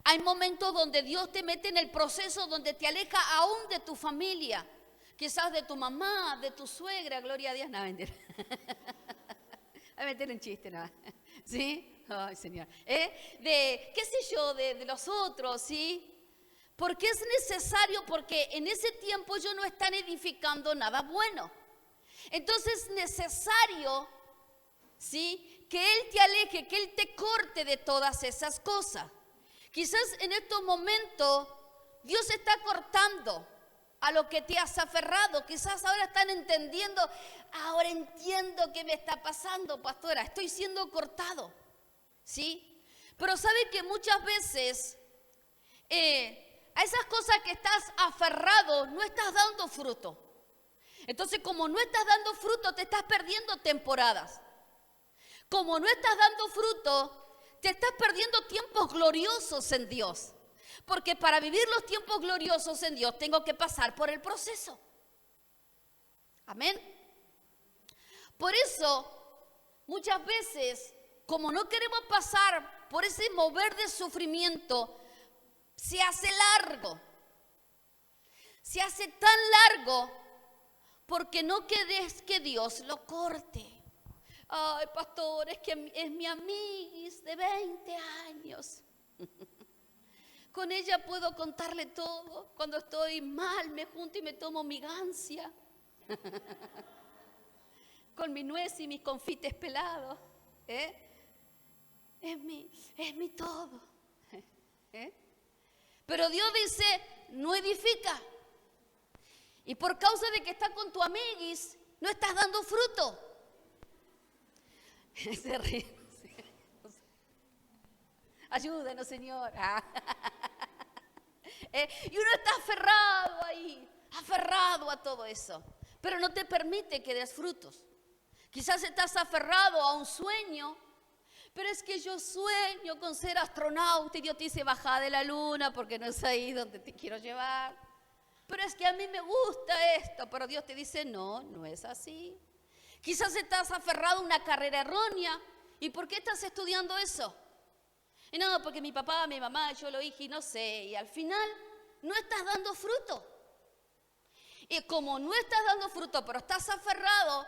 Hay momentos donde Dios te mete en el proceso donde te aleja aún de tu familia, quizás de tu mamá, de tu suegra, gloria a Dios, no, mentira. A meter un chiste, ¿no? ¿Sí? Ay, Señor. De, qué sé yo, de los otros, ¿sí? Porque es necesario, porque en ese tiempo ellos no están edificando nada bueno. Entonces es necesario, ¿sí?, que Él te aleje, que Él te corte de todas esas cosas. Quizás en estos momentos Dios está cortando a lo que te has aferrado. Quizás ahora están entendiendo, ahora entiendo qué me está pasando, pastora, estoy siendo cortado, ¿sí? Pero sabe que muchas veces a esas cosas que estás aferrado no estás dando fruto. Entonces, como no estás dando fruto, te estás perdiendo temporadas. Como no estás dando fruto, te estás perdiendo tiempos gloriosos en Dios. Porque para vivir los tiempos gloriosos en Dios tengo que pasar por el proceso. Amén. Por eso, muchas veces, como no queremos pasar por ese mover de sufrimiento, se hace largo. Se hace tan largo porque no querés que Dios lo corte. Ay, pastor, es que es mi amiguis de 20 años. Con ella puedo contarle todo. Cuando estoy mal me junto y me tomo mi gancia. Con mi nuez y mis confites pelados. Es mi todo. Pero Dios dice, no edifica. Y por causa de que estás con tu amiguis, no estás dando fruto. Se ríe. Ayúdanos, Señor. Y uno está aferrado ahí, aferrado a todo eso. Pero no te permite que des frutos. Quizás estás aferrado a un sueño. Pero es que yo sueño con ser astronauta y Dios te dice, baja de la luna porque no es ahí donde te quiero llevar. Pero es que a mí me gusta esto, pero Dios te dice, no, no es así. Quizás estás aferrado a una carrera errónea. ¿Y por qué estás estudiando eso? Y no, porque mi papá, mi mamá, yo lo dije y no sé. Y al final no estás dando fruto. Y como no estás dando fruto, pero estás aferrado,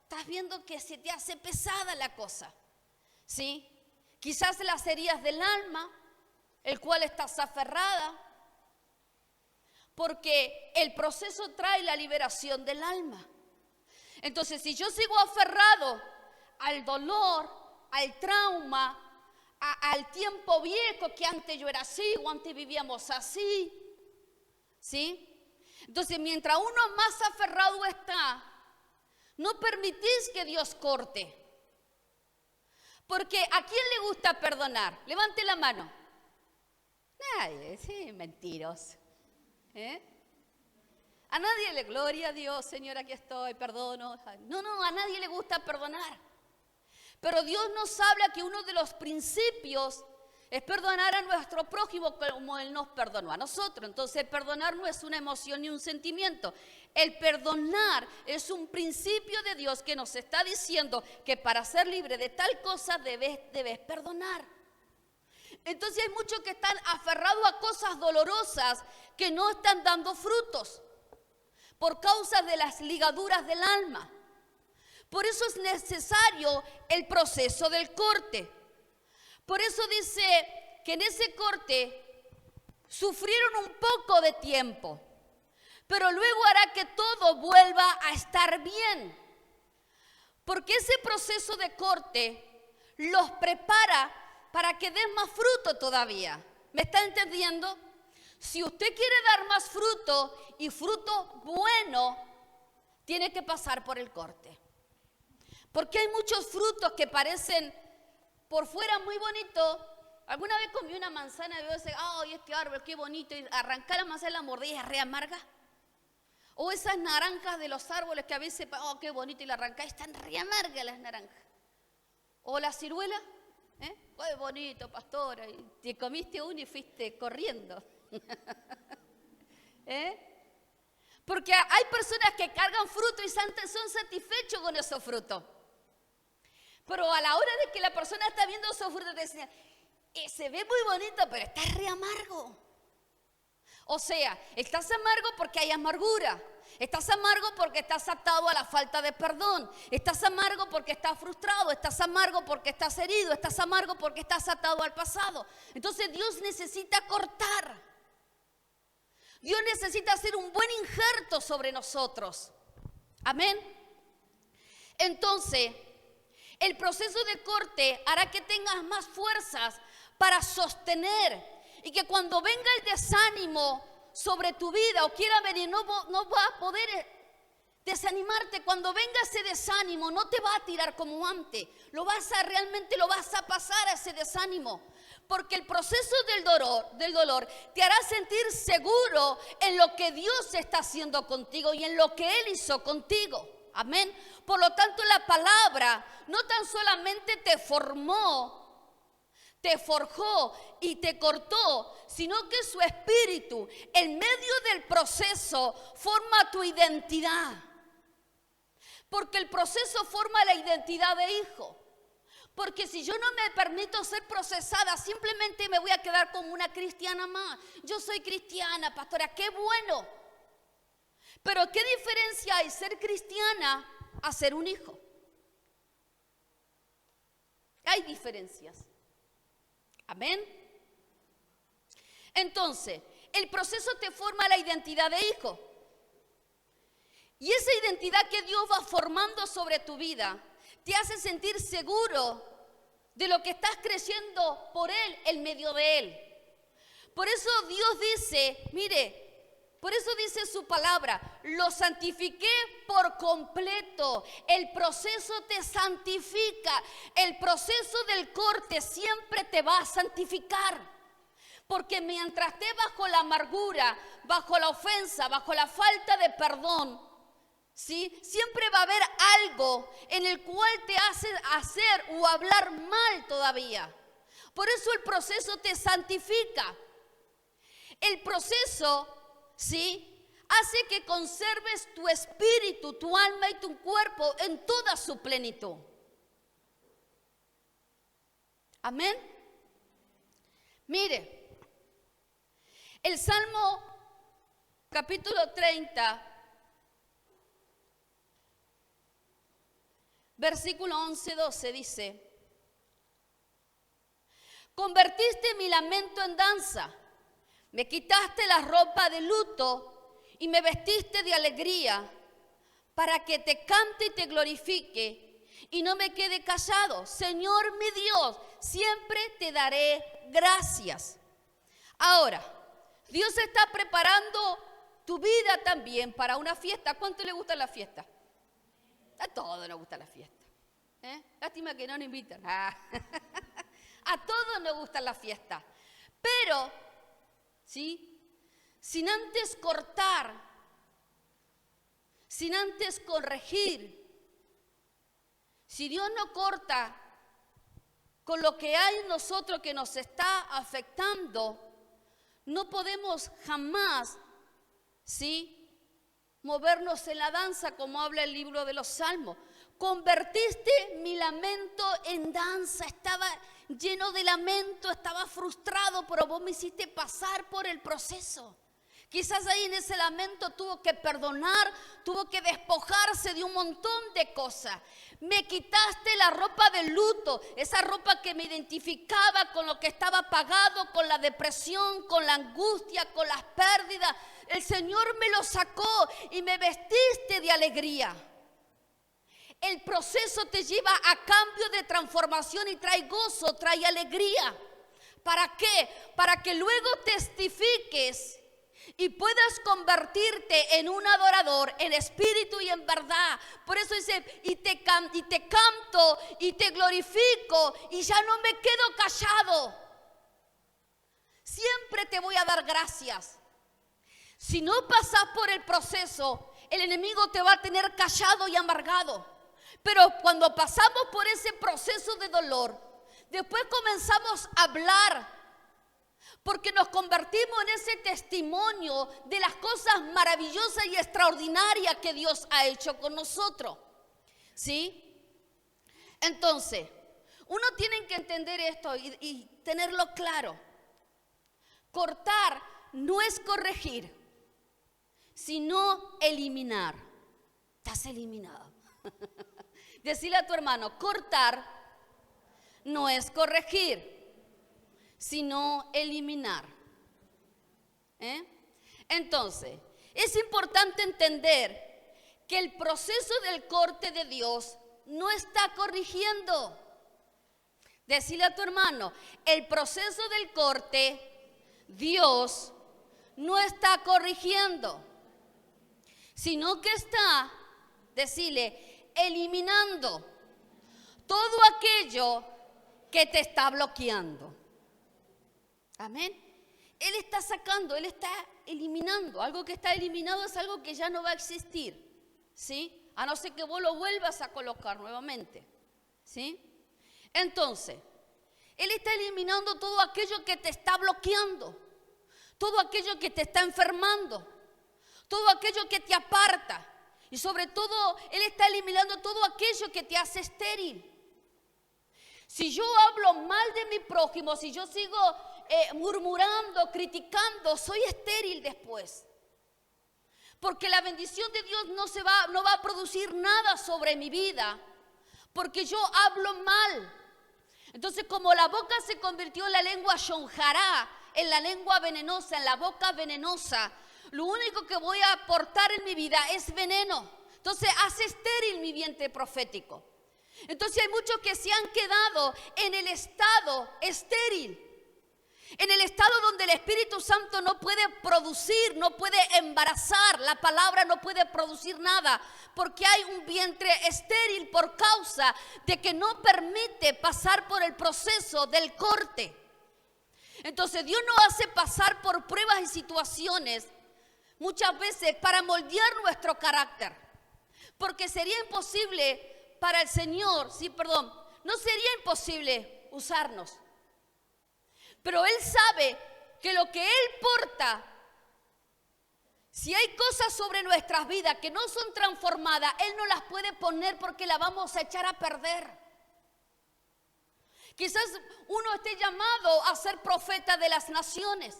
estás viendo que se te hace pesada la cosa. ¿Sí? Quizás las heridas del alma, el cual estás aferrada, porque el proceso trae la liberación del alma. Entonces, si yo sigo aferrado al dolor, al trauma, al tiempo viejo que antes yo era así o antes vivíamos así, ¿sí? Entonces, mientras uno más aferrado está, no permitís que Dios corte. Porque ¿a quién le gusta perdonar? Levante la mano. Nadie, sí, mentiroso. A nadie le gloria a Dios, Señor, aquí estoy, perdono. No, a nadie le gusta perdonar. Pero Dios nos habla que uno de los principios es perdonar a nuestro prójimo como Él nos perdonó a nosotros. Entonces, perdonar no es una emoción ni un sentimiento. El perdonar es un principio de Dios que nos está diciendo que para ser libre de tal cosa debes perdonar. Entonces, hay muchos que están aferrados a cosas dolorosas que no están dando frutos por causa de las ligaduras del alma. Por eso es necesario el proceso del corte. Por eso dice que en ese corte sufrieron un poco de tiempo, pero luego hará que todo vuelva a estar bien. Porque ese proceso de corte los prepara para que den más fruto todavía. ¿Me está entendiendo? Si usted quiere dar más fruto y fruto bueno, tiene que pasar por el corte. Porque hay muchos frutos que parecen por fuera muy bonitos. ¿Alguna vez comí una manzana y veo ese, ¡ay, este árbol, qué bonito! Y arrancar la manzana y la mordí y es re amarga. O esas naranjas de los árboles que a veces, ¡oh, qué bonito! Y la arrancás, están re amargas las naranjas. O la ciruela, ¡qué bonito, pastora! Y te comiste uno y fuiste corriendo. Porque hay personas que cargan fruto y son satisfechos con esos frutos. Pero a la hora de que la persona está viendo esos frutos, te dicen, se ve muy bonito, pero está re amargo. O sea, estás amargo porque hay amargura. Estás amargo porque estás atado a la falta de perdón. Estás amargo porque estás frustrado. Estás amargo porque estás herido. Estás amargo porque estás atado al pasado. Entonces Dios necesita cortar. Dios necesita hacer un buen injerto sobre nosotros. Amén. Entonces, el proceso de corte hará que tengas más fuerzas para sostener y que cuando venga el desánimo sobre tu vida o quiera venir, no va a poder desanimarte. Cuando venga ese desánimo, no te va a tirar como antes. Realmente lo vas a pasar a ese desánimo. Porque el proceso del dolor te hará sentir seguro en lo que Dios está haciendo contigo y en lo que Él hizo contigo. Amén. Por lo tanto, la palabra no tan solamente te formó, te forjó y te cortó, sino que su espíritu, en medio del proceso, forma tu identidad. Porque el proceso forma la identidad de hijo. Porque si yo no me permito ser procesada, simplemente me voy a quedar como una cristiana más. Yo soy cristiana, pastora, qué bueno. Pero ¿qué diferencia hay ser cristiana a ser un hijo? Hay diferencias. Amén. Entonces, el proceso te forma la identidad de hijo. Y esa identidad que Dios va formando sobre tu vida te hace sentir seguro de lo que estás creciendo por Él, en medio de Él. Por eso Dios dice, mire, por eso dice su palabra, lo santifiqué por completo. El proceso te santifica. El proceso del corte siempre te va a santificar. Porque mientras estés bajo la amargura, bajo la ofensa, bajo la falta de perdón, ¿sí? Siempre va a haber algo en el cual te hace hacer o hablar mal todavía. Por eso el proceso te santifica. El proceso, ¿sí?, hace que conserves tu espíritu, tu alma y tu cuerpo en toda su plenitud. Amén. Mire, el Salmo capítulo 30, versículo 11-12 dice: convertiste mi lamento en danza, me quitaste la ropa de luto y me vestiste de alegría, para que te cante y te glorifique y no me quede callado. Señor mi Dios, siempre te daré gracias. Ahora, Dios está preparando tu vida también para una fiesta. ¿Cuánto le gusta la fiesta? A todos nos gusta la fiesta. Lástima que no nos invitan. A todos nos gusta la fiesta. Pero, ¿sí?, sin antes cortar, sin antes corregir. Si Dios no corta con lo que hay en nosotros que nos está afectando, no podemos jamás, ¿sí?, movernos en la danza, como habla el libro de los Salmos. Convertiste mi lamento en danza. Estaba lleno de lamento, estaba frustrado, pero vos me hiciste pasar por el proceso. Quizás ahí en ese lamento tuvo que perdonar, tuvo que despojarse de un montón de cosas. Me quitaste la ropa de luto, esa ropa que me identificaba con lo que estaba apagado, con la depresión, con la angustia, con las pérdidas. El Señor me lo sacó y me vestiste de alegría. El proceso te lleva a cambio de transformación y trae gozo, trae alegría. ¿Para qué? Para que luego testifiques y puedas convertirte en un adorador en espíritu y en verdad. Por eso dice, y te canto y te glorifico y ya no me quedo callado. Siempre te voy a dar gracias. Si no pasas por el proceso, el enemigo te va a tener callado y amargado. Pero cuando pasamos por ese proceso de dolor, después comenzamos a hablar, porque nos convertimos en ese testimonio de las cosas maravillosas y extraordinarias que Dios ha hecho con nosotros. ¿Sí? Entonces, uno tiene que entender esto y tenerlo claro. Cortar no es corregir, sino eliminar. Estás eliminado. Decirle a tu hermano, cortar no es corregir, sino eliminar. Entonces, es importante entender que el proceso del corte de Dios no está corrigiendo. Decirle a tu hermano, el proceso del corte, Dios no está corrigiendo, sino que está, decirle, eliminando todo aquello que te está bloqueando. Amén. Él está sacando, Él está eliminando. Algo que está eliminado es algo que ya no va a existir, ¿sí? A no ser que vos lo vuelvas a colocar nuevamente, ¿sí? Entonces, Él está eliminando todo aquello que te está bloqueando, todo aquello que te está enfermando, todo aquello que te aparta. Y sobre todo, Él está eliminando todo aquello que te hace estéril. Si yo hablo mal de mi prójimo, si yo sigo murmurando, criticando, soy estéril después. Porque la bendición de Dios no va a producir nada sobre mi vida, porque yo hablo mal. Entonces, como la boca se convirtió en la lengua shonjará, en la lengua venenosa, en la boca venenosa, lo único que voy a aportar en mi vida es veneno. Entonces, hace estéril mi vientre profético. Entonces, hay muchos que se han quedado en el estado estéril. En el estado donde el Espíritu Santo no puede producir, no puede embarazar, la palabra no puede producir nada, porque hay un vientre estéril por causa de que no permite pasar por el proceso del corte. Entonces Dios nos hace pasar por pruebas y situaciones muchas veces para moldear nuestro carácter, porque sería imposible para el Señor, no sería imposible usarnos. Pero Él sabe que lo que Él porta, si hay cosas sobre nuestras vidas que no son transformadas, Él no las puede poner porque las vamos a echar a perder. Quizás uno esté llamado a ser profeta de las naciones,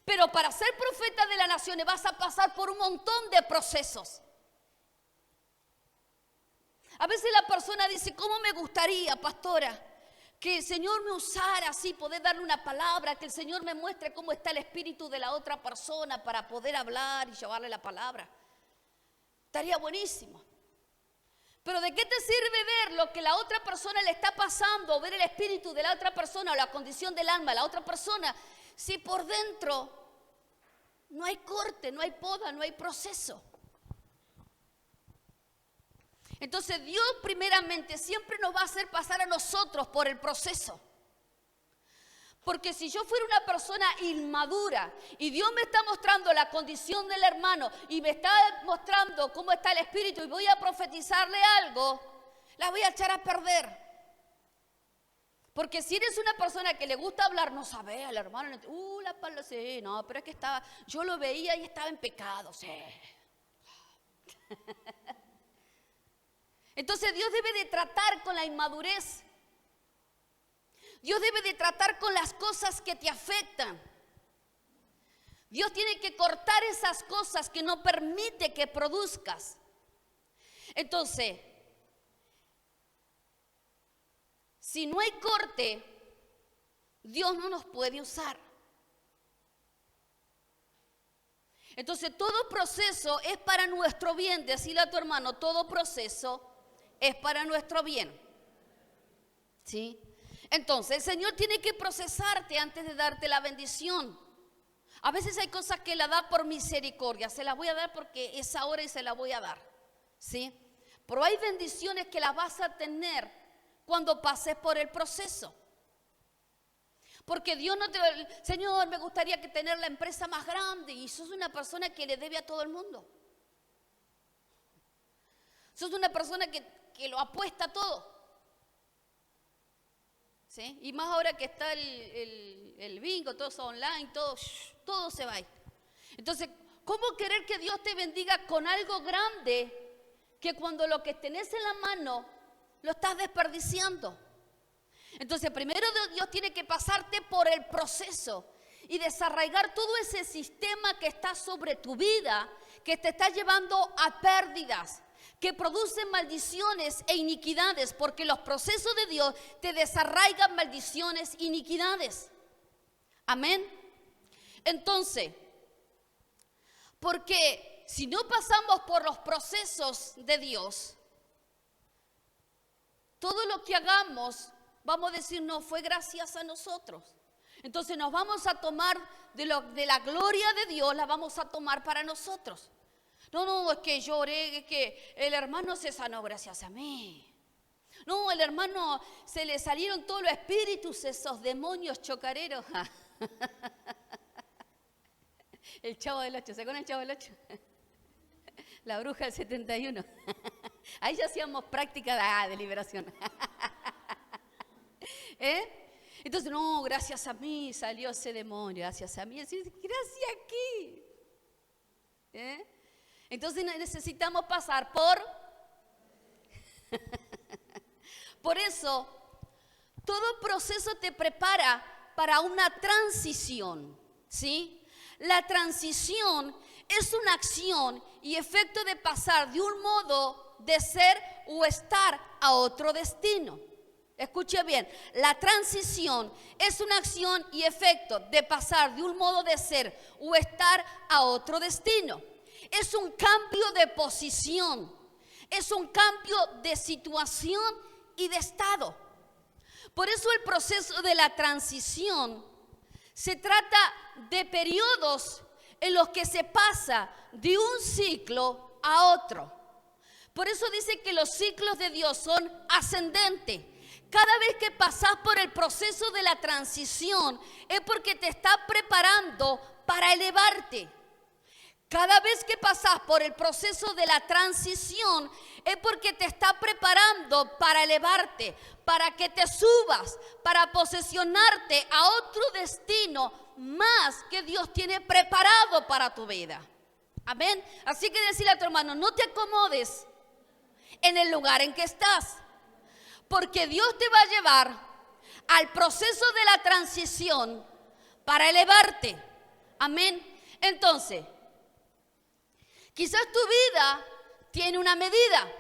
pero para ser profeta de las naciones vas a pasar por un montón de procesos. A veces la persona dice, ¿cómo me gustaría, pastora, que el Señor me usara así, poder darle una palabra, que el Señor me muestre cómo está el espíritu de la otra persona para poder hablar y llevarle la palabra? Estaría buenísimo. Pero ¿de qué te sirve ver lo que la otra persona le está pasando, o ver el espíritu de la otra persona o la condición del alma de la otra persona, si por dentro no hay corte, no hay poda, no hay proceso? Entonces Dios primeramente siempre nos va a hacer pasar a nosotros por el proceso. Porque si yo fuera una persona inmadura y Dios me está mostrando la condición del hermano y me está mostrando cómo está el espíritu y voy a profetizarle algo, la voy a echar a perder. Porque si eres una persona que le gusta hablar, no sabe al hermano, la palabra, sí, no, pero es que yo lo veía y estaba en pecado, sí. Entonces Dios debe de tratar con la inmadurez. Dios debe de tratar con las cosas que te afectan. Dios tiene que cortar esas cosas que no permite que produzcas. Entonces, si no hay corte, Dios no nos puede usar. Entonces, todo proceso es para nuestro bien. Decile a tu hermano, todo proceso es para nuestro bien. ¿Sí? Entonces, el Señor tiene que procesarte antes de darte la bendición. A veces hay cosas que la da por misericordia. Se las voy a dar porque es ahora y se las voy a dar. ¿Sí? Pero hay bendiciones que las vas a tener cuando pases por el proceso. Porque Dios no te... Señor, me gustaría que tener la empresa más grande. Y sos una persona que le debe a todo el mundo. Sos una persona que lo apuesta a todo. ¿Sí? Y más ahora que está el bingo, todo es online, todo se va ahí. Entonces, ¿cómo querer que Dios te bendiga con algo grande que cuando lo que tenés en la mano lo estás desperdiciando? Entonces, primero Dios tiene que pasarte por el proceso y desarraigar todo ese sistema que está sobre tu vida, que te está llevando a pérdidas, que producen maldiciones e iniquidades, porque los procesos de Dios te desarraigan maldiciones e iniquidades. Amén. Entonces, porque si no pasamos por los procesos de Dios, todo lo que hagamos, vamos a decir, no fue gracias a nosotros. Entonces nos vamos a tomar de la gloria de Dios, la vamos a tomar para nosotros. No, es que lloré, es que el hermano se sanó gracias a mí. No, el hermano se le salieron todos los espíritus, esos demonios chocareros. El Chavo del 8, ¿se acuerdan el Chavo del 8? La bruja del 71. Ahí ya hacíamos práctica de liberación. Entonces, no, gracias a mí salió ese demonio, gracias a mí. Gracias a qué. Entonces necesitamos pasar por eso, todo proceso te prepara para una transición, ¿sí? La transición es una acción y efecto de pasar de un modo de ser o estar a otro destino. Escuche bien, la transición es una acción y efecto de pasar de un modo de ser o estar a otro destino. Es un cambio de posición, es un cambio de situación y de estado. Por eso el proceso de la transición se trata de periodos en los que se pasa de un ciclo a otro. Por eso dice que los ciclos de Dios son ascendentes. Cada vez que pasas por el proceso de la transición es porque te está preparando para elevarte. Cada vez que pasas por el proceso de la transición es porque te está preparando para elevarte, para que te subas, para posesionarte a otro destino más que Dios tiene preparado para tu vida. Amén. Así que decirle a tu hermano, no te acomodes en el lugar en que estás, porque Dios te va a llevar al proceso de la transición para elevarte. Amén. Entonces, quizás tu vida tiene una medida,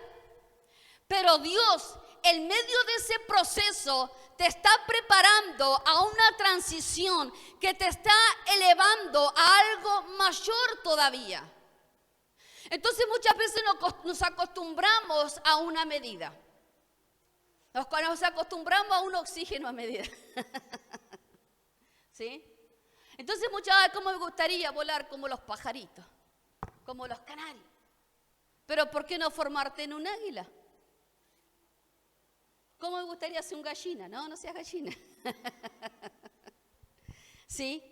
pero Dios, en medio de ese proceso, te está preparando a una transición que te está elevando a algo mayor todavía. Entonces muchas veces nos acostumbramos a una medida. Nos acostumbramos a un oxígeno a medida. ¿Sí? Entonces muchas veces, como me gustaría volar como los pajaritos, como los canarios. Pero ¿por qué no formarte en un águila? ¿Cómo me gustaría ser un gallina? No, no seas gallina. ¿Sí?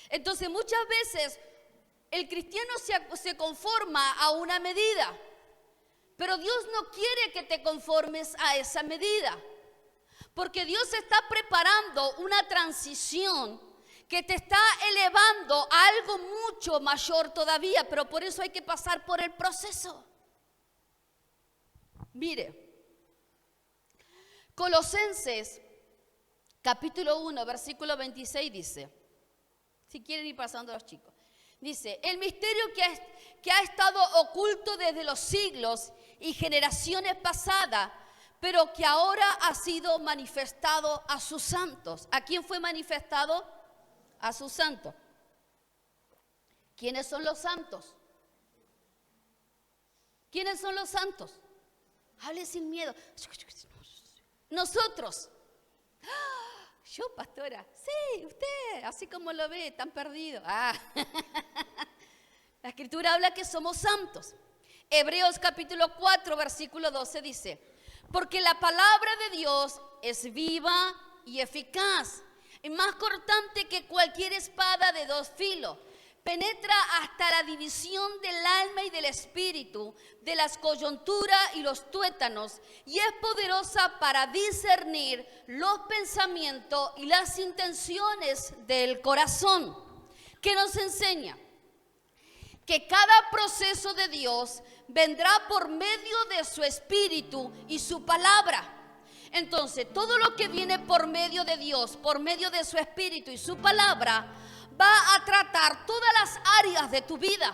Entonces muchas veces el cristiano se conforma a una medida, pero Dios no quiere que te conformes a esa medida, porque Dios está preparando una transición que te está elevando a algo mucho mayor todavía, pero por eso hay que pasar por el proceso. Mire, Colosenses capítulo 1, versículo 26 dice, si quieren ir pasando los chicos, dice, el misterio que ha estado oculto desde los siglos y generaciones pasadas, pero que ahora ha sido manifestado a sus santos. ¿A quién fue manifestado? A sus santos. ¿Quiénes son los santos? ¿Quiénes son los santos? Hable sin miedo. Nosotros. Yo, pastora. Sí, usted, así como lo ve, tan perdido. La Escritura habla que somos santos. Hebreos capítulo 4, versículo 12 dice, porque la palabra de Dios es viva y eficaz, y más cortante que cualquier espada de dos filos. Penetra hasta la división del alma y del espíritu, de las coyunturas y los tuétanos, y es poderosa para discernir los pensamientos y las intenciones del corazón. ¿Qué nos enseña? Que cada proceso de Dios vendrá por medio de su espíritu y su palabra. Entonces, todo lo que viene por medio de Dios, por medio de su espíritu y su palabra, va a tratar todas las áreas de tu vida,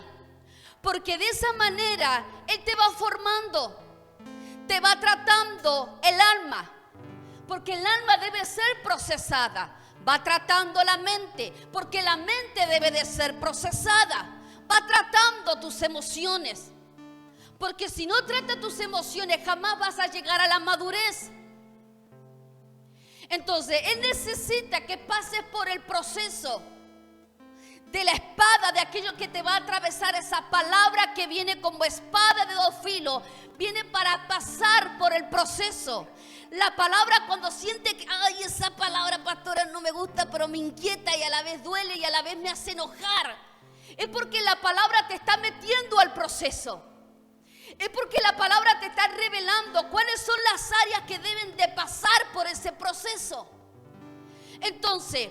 porque de esa manera Él te va formando, te va tratando el alma, porque el alma debe ser procesada, va tratando la mente, porque la mente debe de ser procesada, va tratando tus emociones, porque si no trata tus emociones jamás vas a llegar a la madurez. Entonces Él necesita que pases por el proceso de la espada, de aquello que te va a atravesar, esa palabra que viene como espada de dos filos, viene para pasar por el proceso. La palabra, cuando siente que, ay, esa palabra, pastora, no me gusta, pero me inquieta y a la vez duele y a la vez me hace enojar, es porque la palabra te está metiendo al proceso. Es porque la palabra te está revelando cuáles son las áreas que deben de pasar por ese proceso. Entonces,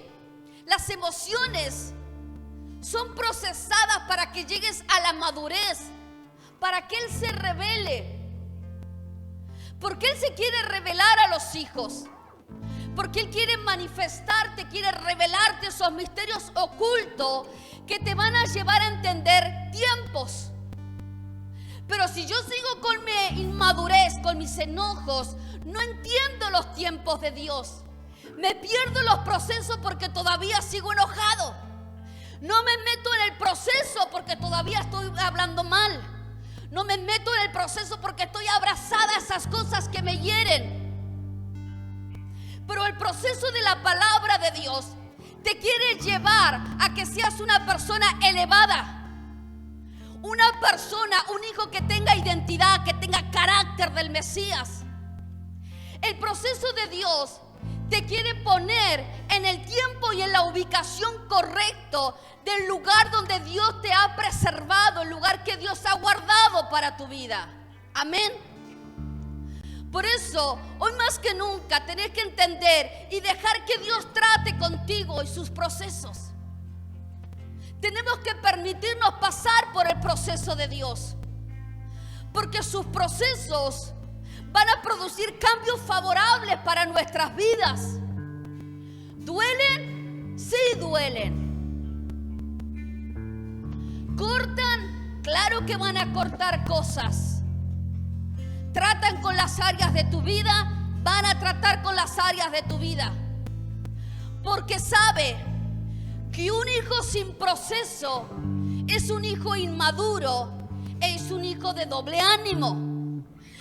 las emociones son procesadas para que llegues a la madurez, para que Él se revele. Porque Él se quiere revelar a los hijos. Porque Él quiere manifestarte, quiere revelarte esos misterios ocultos que te van a llevar a entender tiempos. Pero si yo sigo con mi inmadurez, con mis enojos, no entiendo los tiempos de Dios. Me pierdo los procesos porque todavía sigo enojado. No me meto en el proceso porque todavía estoy hablando mal. No me meto en el proceso porque estoy abrazada a esas cosas que me hieren. Pero el proceso de la palabra de Dios te quiere llevar a que seas una persona elevada. Una persona, un hijo que tenga identidad, que tenga carácter del Mesías. El proceso de Dios te quiere poner en el tiempo y en la ubicación correcto del lugar donde Dios te ha preservado, el lugar que Dios ha guardado para tu vida. Amén. Por eso, hoy más que nunca tenés que entender y dejar que Dios trate contigo y sus procesos. Tenemos que permitirnos pasar por el proceso de Dios, porque sus procesos van a producir cambios favorables para nuestras vidas. ¿Duelen? Sí, duelen. ¿Cortan? Claro que van a cortar cosas. ¿Tratan con las áreas de tu vida? Van a tratar con las áreas de tu vida. Porque sabe que un hijo sin proceso es un hijo inmaduro, es un hijo de doble ánimo.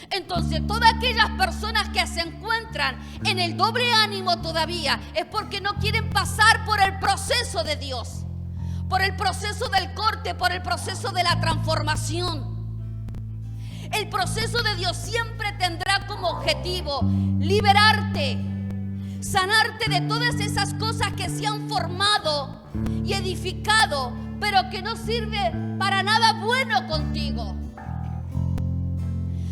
Entonces, todas aquellas personas que se encuentran en el doble ánimo todavía es porque no quieren pasar por el proceso de Dios, por el proceso del corte, por el proceso de la transformación. El proceso de Dios siempre tendrá como objetivo liberarte, sanarte de todas esas cosas que se han formado y edificado, pero que no sirve para nada bueno contigo.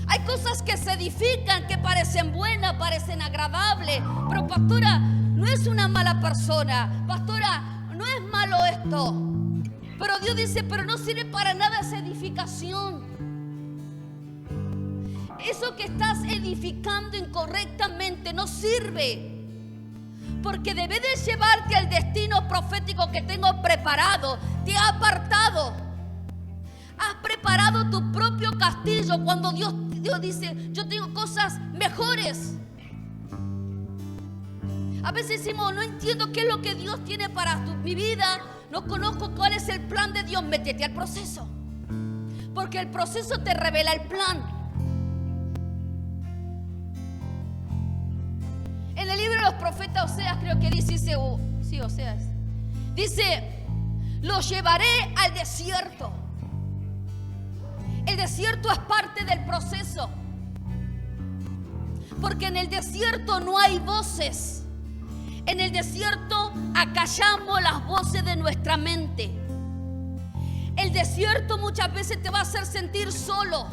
Hay cosas que se edifican, que parecen buenas, parecen agradables, pero pastora, no es una mala persona, pastora, no es malo esto. Pero Dios dice, pero no sirve para nada esa edificación. Eso que estás edificando incorrectamente no sirve. Porque debe de llevarte al destino profético que tengo preparado. Te ha apartado. Has preparado tu propio castillo cuando Dios dice, yo tengo cosas mejores. A veces decimos, no entiendo qué es lo que Dios tiene para mi vida. No conozco cuál es el plan de Dios. Métete al proceso. Porque el proceso te revela el plan. En el libro de los profetas Oseas creo que dice, Oseas, dice, los llevaré al desierto. El desierto es parte del proceso, porque en el desierto no hay voces. En el desierto acallamos las voces de nuestra mente. El desierto muchas veces te va a hacer sentir solo,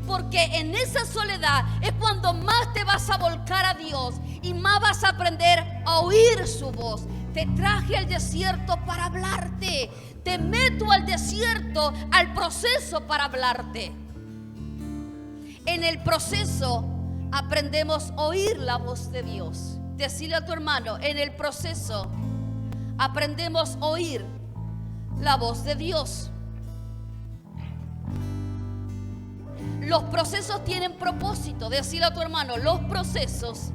porque en esa soledad es cuando más te vas a volcar a Dios y más vas a aprender a oír su voz. Te traje al desierto para hablarte. Te meto al desierto, al proceso para hablarte. En el proceso aprendemos a oír la voz de Dios. Decile a tu hermano, en el proceso aprendemos a oír la voz de Dios. Los procesos tienen propósito. Decile a tu hermano, los procesos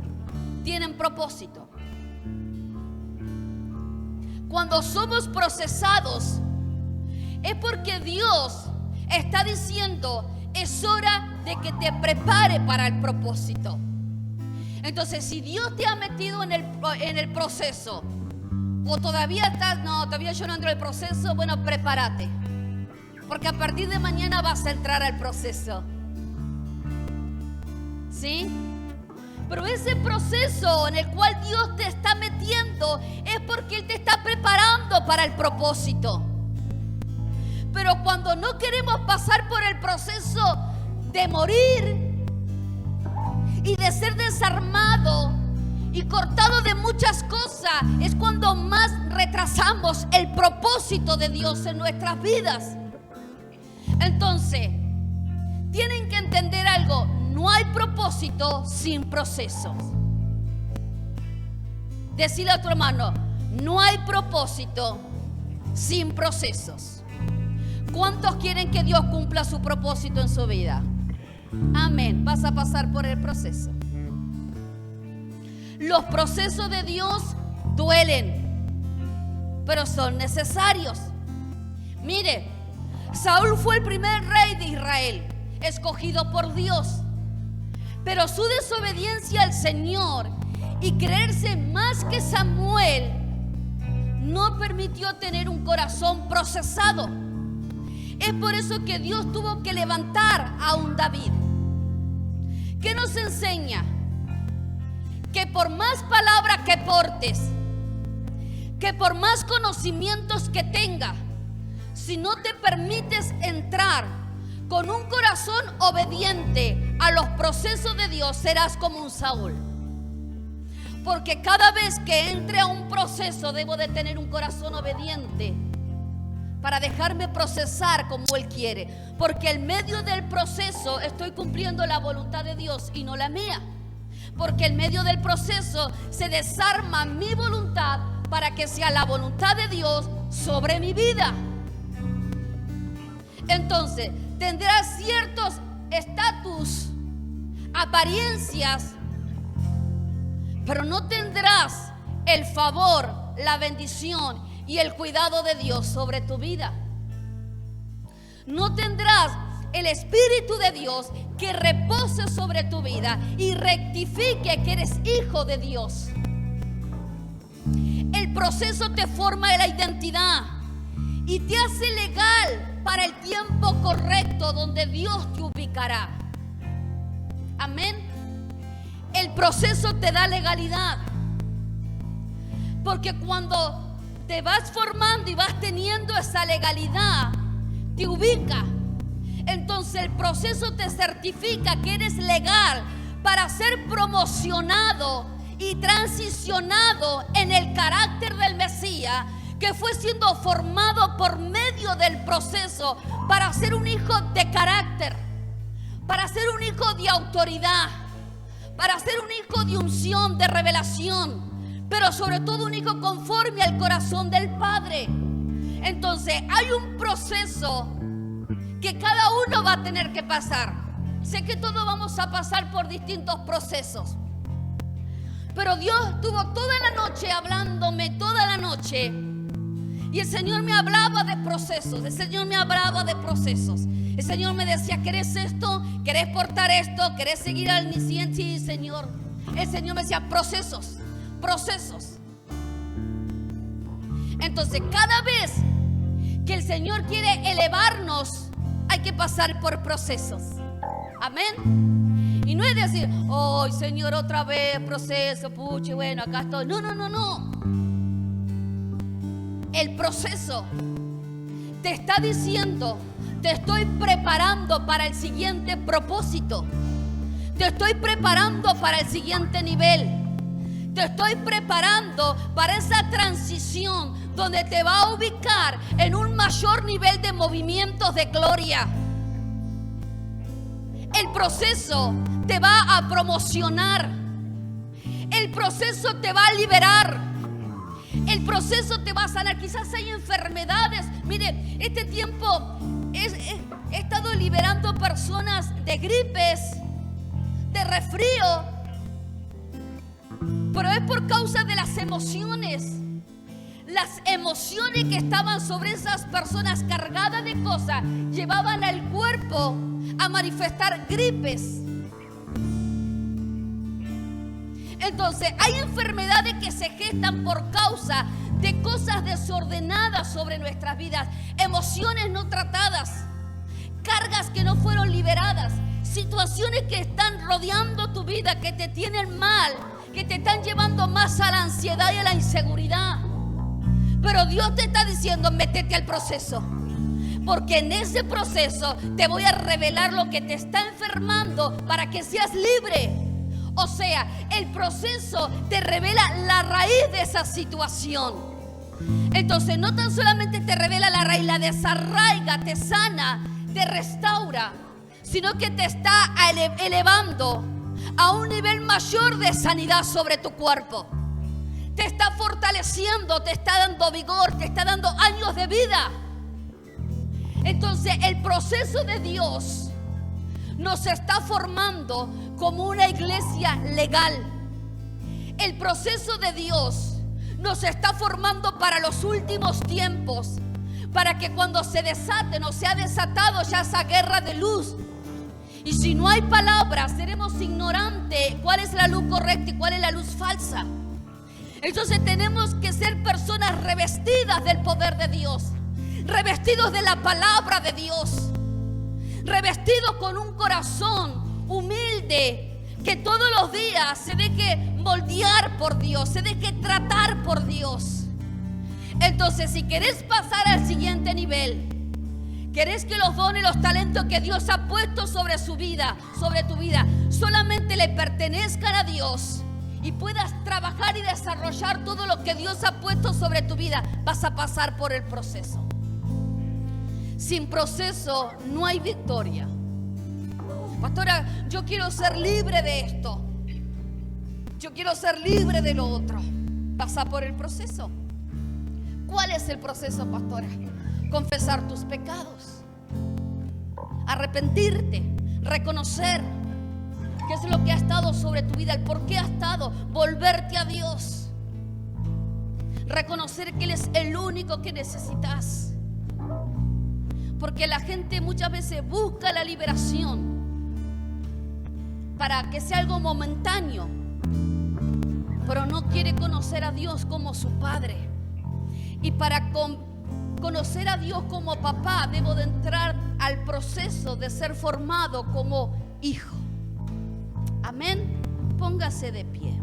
tienen propósito. Cuando somos procesados es porque Dios está diciendo, es hora de que te prepare para el propósito. Entonces, si Dios te ha metido en el proceso, o todavía estás, todavía yo no entro en el proceso, bueno, prepárate. Porque a partir de mañana vas a entrar al proceso. ¿Sí? Pero ese proceso en el cual Dios te está metiendo es porque Él te está preparando para el propósito. Pero cuando no queremos pasar por el proceso de morir y de ser desarmado y cortado de muchas cosas, es cuando más retrasamos el propósito de Dios en nuestras vidas. Entonces, tienen que entender algo: no hay propósito sin procesos. Decirle a tu hermano: no hay propósito sin procesos. ¿Cuántos quieren que Dios cumpla su propósito en su vida? Amén. Vas a pasar por el proceso. Los procesos de Dios duelen, pero son necesarios. Mire, Saúl fue el primer rey de Israel, escogido por Dios. Pero su desobediencia al Señor y creerse más que Samuel no permitió tener un corazón procesado. Es por eso que Dios tuvo que levantar a un David. ¿Qué nos enseña? Que por más palabras que portes, que por más conocimientos que tengas, si no te permites entrar con un corazón obediente a los procesos de Dios, serás como un Saúl. Porque cada vez que entre a un proceso debo de tener un corazón obediente para dejarme procesar como Él quiere. Porque en medio del proceso estoy cumpliendo la voluntad de Dios y no la mía. Porque en medio del proceso se desarma mi voluntad para que sea la voluntad de Dios sobre mi vida. Entonces, tendrás ciertos estatus, apariencias, pero no tendrás el favor, la bendición y el cuidado de Dios sobre tu vida. No tendrás el Espíritu de Dios que repose sobre tu vida y rectifique que eres hijo de Dios. El proceso te forma la identidad y te hace legal para el tiempo correcto donde Dios te ubicará. Amén. El proceso te da legalidad, porque cuando te vas formando y vas teniendo esa legalidad, te ubica. Entonces el proceso te certifica que eres legal para ser promocionado y transicionado en el carácter del Mesías, que fue siendo formado por medio del proceso para ser un hijo de carácter, para ser un hijo de autoridad, para ser un hijo de unción, de revelación, pero sobre todo un hijo conforme al corazón del Padre. Entonces hay un proceso que cada uno va a tener que pasar. Sé que todos vamos a pasar por distintos procesos, pero Dios estuvo toda la noche hablándome, toda la noche. Y el Señor me hablaba de procesos, el Señor me hablaba de procesos. El Señor me decía: ¿querés esto? ¿Querés portar esto? ¿Querés seguir al siguiente? Sí, Señor. El Señor me decía: procesos, procesos. Entonces, cada vez que el Señor quiere elevarnos, hay que pasar por procesos. Amén. Y no es decir: oh, Señor, otra vez proceso, puche, bueno, acá estoy. No, no, no, no. El proceso te está diciendo: te estoy preparando para el siguiente propósito. Te estoy preparando para el siguiente nivel. Te estoy preparando para esa transición donde te va a ubicar en un mayor nivel de movimientos de gloria. El proceso te va a promocionar. El proceso te va a liberar. El proceso te va a sanar. Quizás hay enfermedades. Mire, este tiempo he estado liberando personas de gripes, de resfrío, pero es por causa de las emociones. Las emociones que estaban sobre esas personas cargadas de cosas llevaban al cuerpo a manifestar gripes. Entonces hay enfermedades que se gestan por causa de cosas desordenadas sobre nuestras vidas, emociones no tratadas, cargas que no fueron liberadas, situaciones que están rodeando tu vida, que te tienen mal, que te están llevando más a la ansiedad y a la inseguridad. Pero Dios te está diciendo: métete al proceso, porque en ese proceso te voy a revelar lo que te está enfermando para que seas libre. O sea, el proceso te revela la raíz de esa situación. Entonces, no tan solamente te revela la raíz, la desarraiga, te sana, te restaura, sino que te está elevando a un nivel mayor de sanidad sobre tu cuerpo. Te está fortaleciendo, te está dando vigor, te está dando años de vida. Entonces, el proceso de Dios nos está formando como una iglesia legal. El proceso de Dios nos está formando para los últimos tiempos, para que cuando se desate, no se ha desatado ya esa guerra de luz. Y si no hay palabras, seremos ignorantes cuál es la luz correcta y cuál es la luz falsa. Entonces tenemos que ser personas revestidas del poder de Dios, revestidos de la palabra de Dios, revestidos con un corazón humilde, que todos los días se deje moldear por Dios, se deje tratar por Dios. Entonces, si querés pasar al siguiente nivel, querés que los dones, los talentos que Dios ha puesto sobre su vida, sobre tu vida, solamente le pertenezcan a Dios y puedas trabajar y desarrollar todo lo que Dios ha puesto sobre tu vida, vas a pasar por el proceso. Sin proceso no hay victoria. Pastora, yo quiero ser libre de esto. Yo quiero ser libre de lo otro. Pasa por el proceso. ¿Cuál es el proceso, pastora? Confesar tus pecados, arrepentirte, reconocer qué es lo que ha estado sobre tu vida, el por qué ha estado, volverte a Dios, reconocer que Él es el único que necesitas. Porque la gente muchas veces busca la liberación para que sea algo momentáneo, pero no quiere conocer a Dios como su Padre. Y para conocer a Dios como papá, debo de entrar al proceso de ser formado como hijo. Amén. Póngase de pie.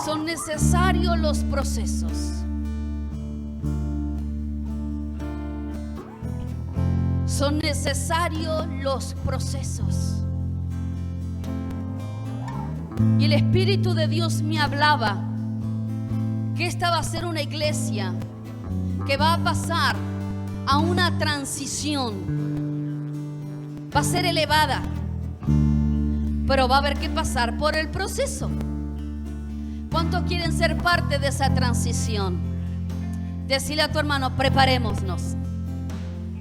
Son necesarios los procesos. Son necesarios los procesos. Y el Espíritu de Dios me hablaba que esta va a ser una iglesia que va a pasar a una transición. Va a ser elevada, pero va a haber que pasar por el proceso. ¿Cuántos quieren ser parte de esa transición? Decile a tu hermano, preparémonos.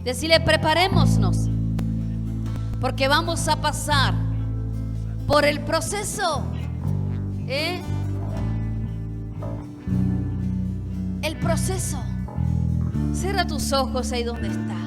Decile, preparémonos, porque vamos a pasar por el proceso. El proceso. Cierra tus ojos ahí donde estás.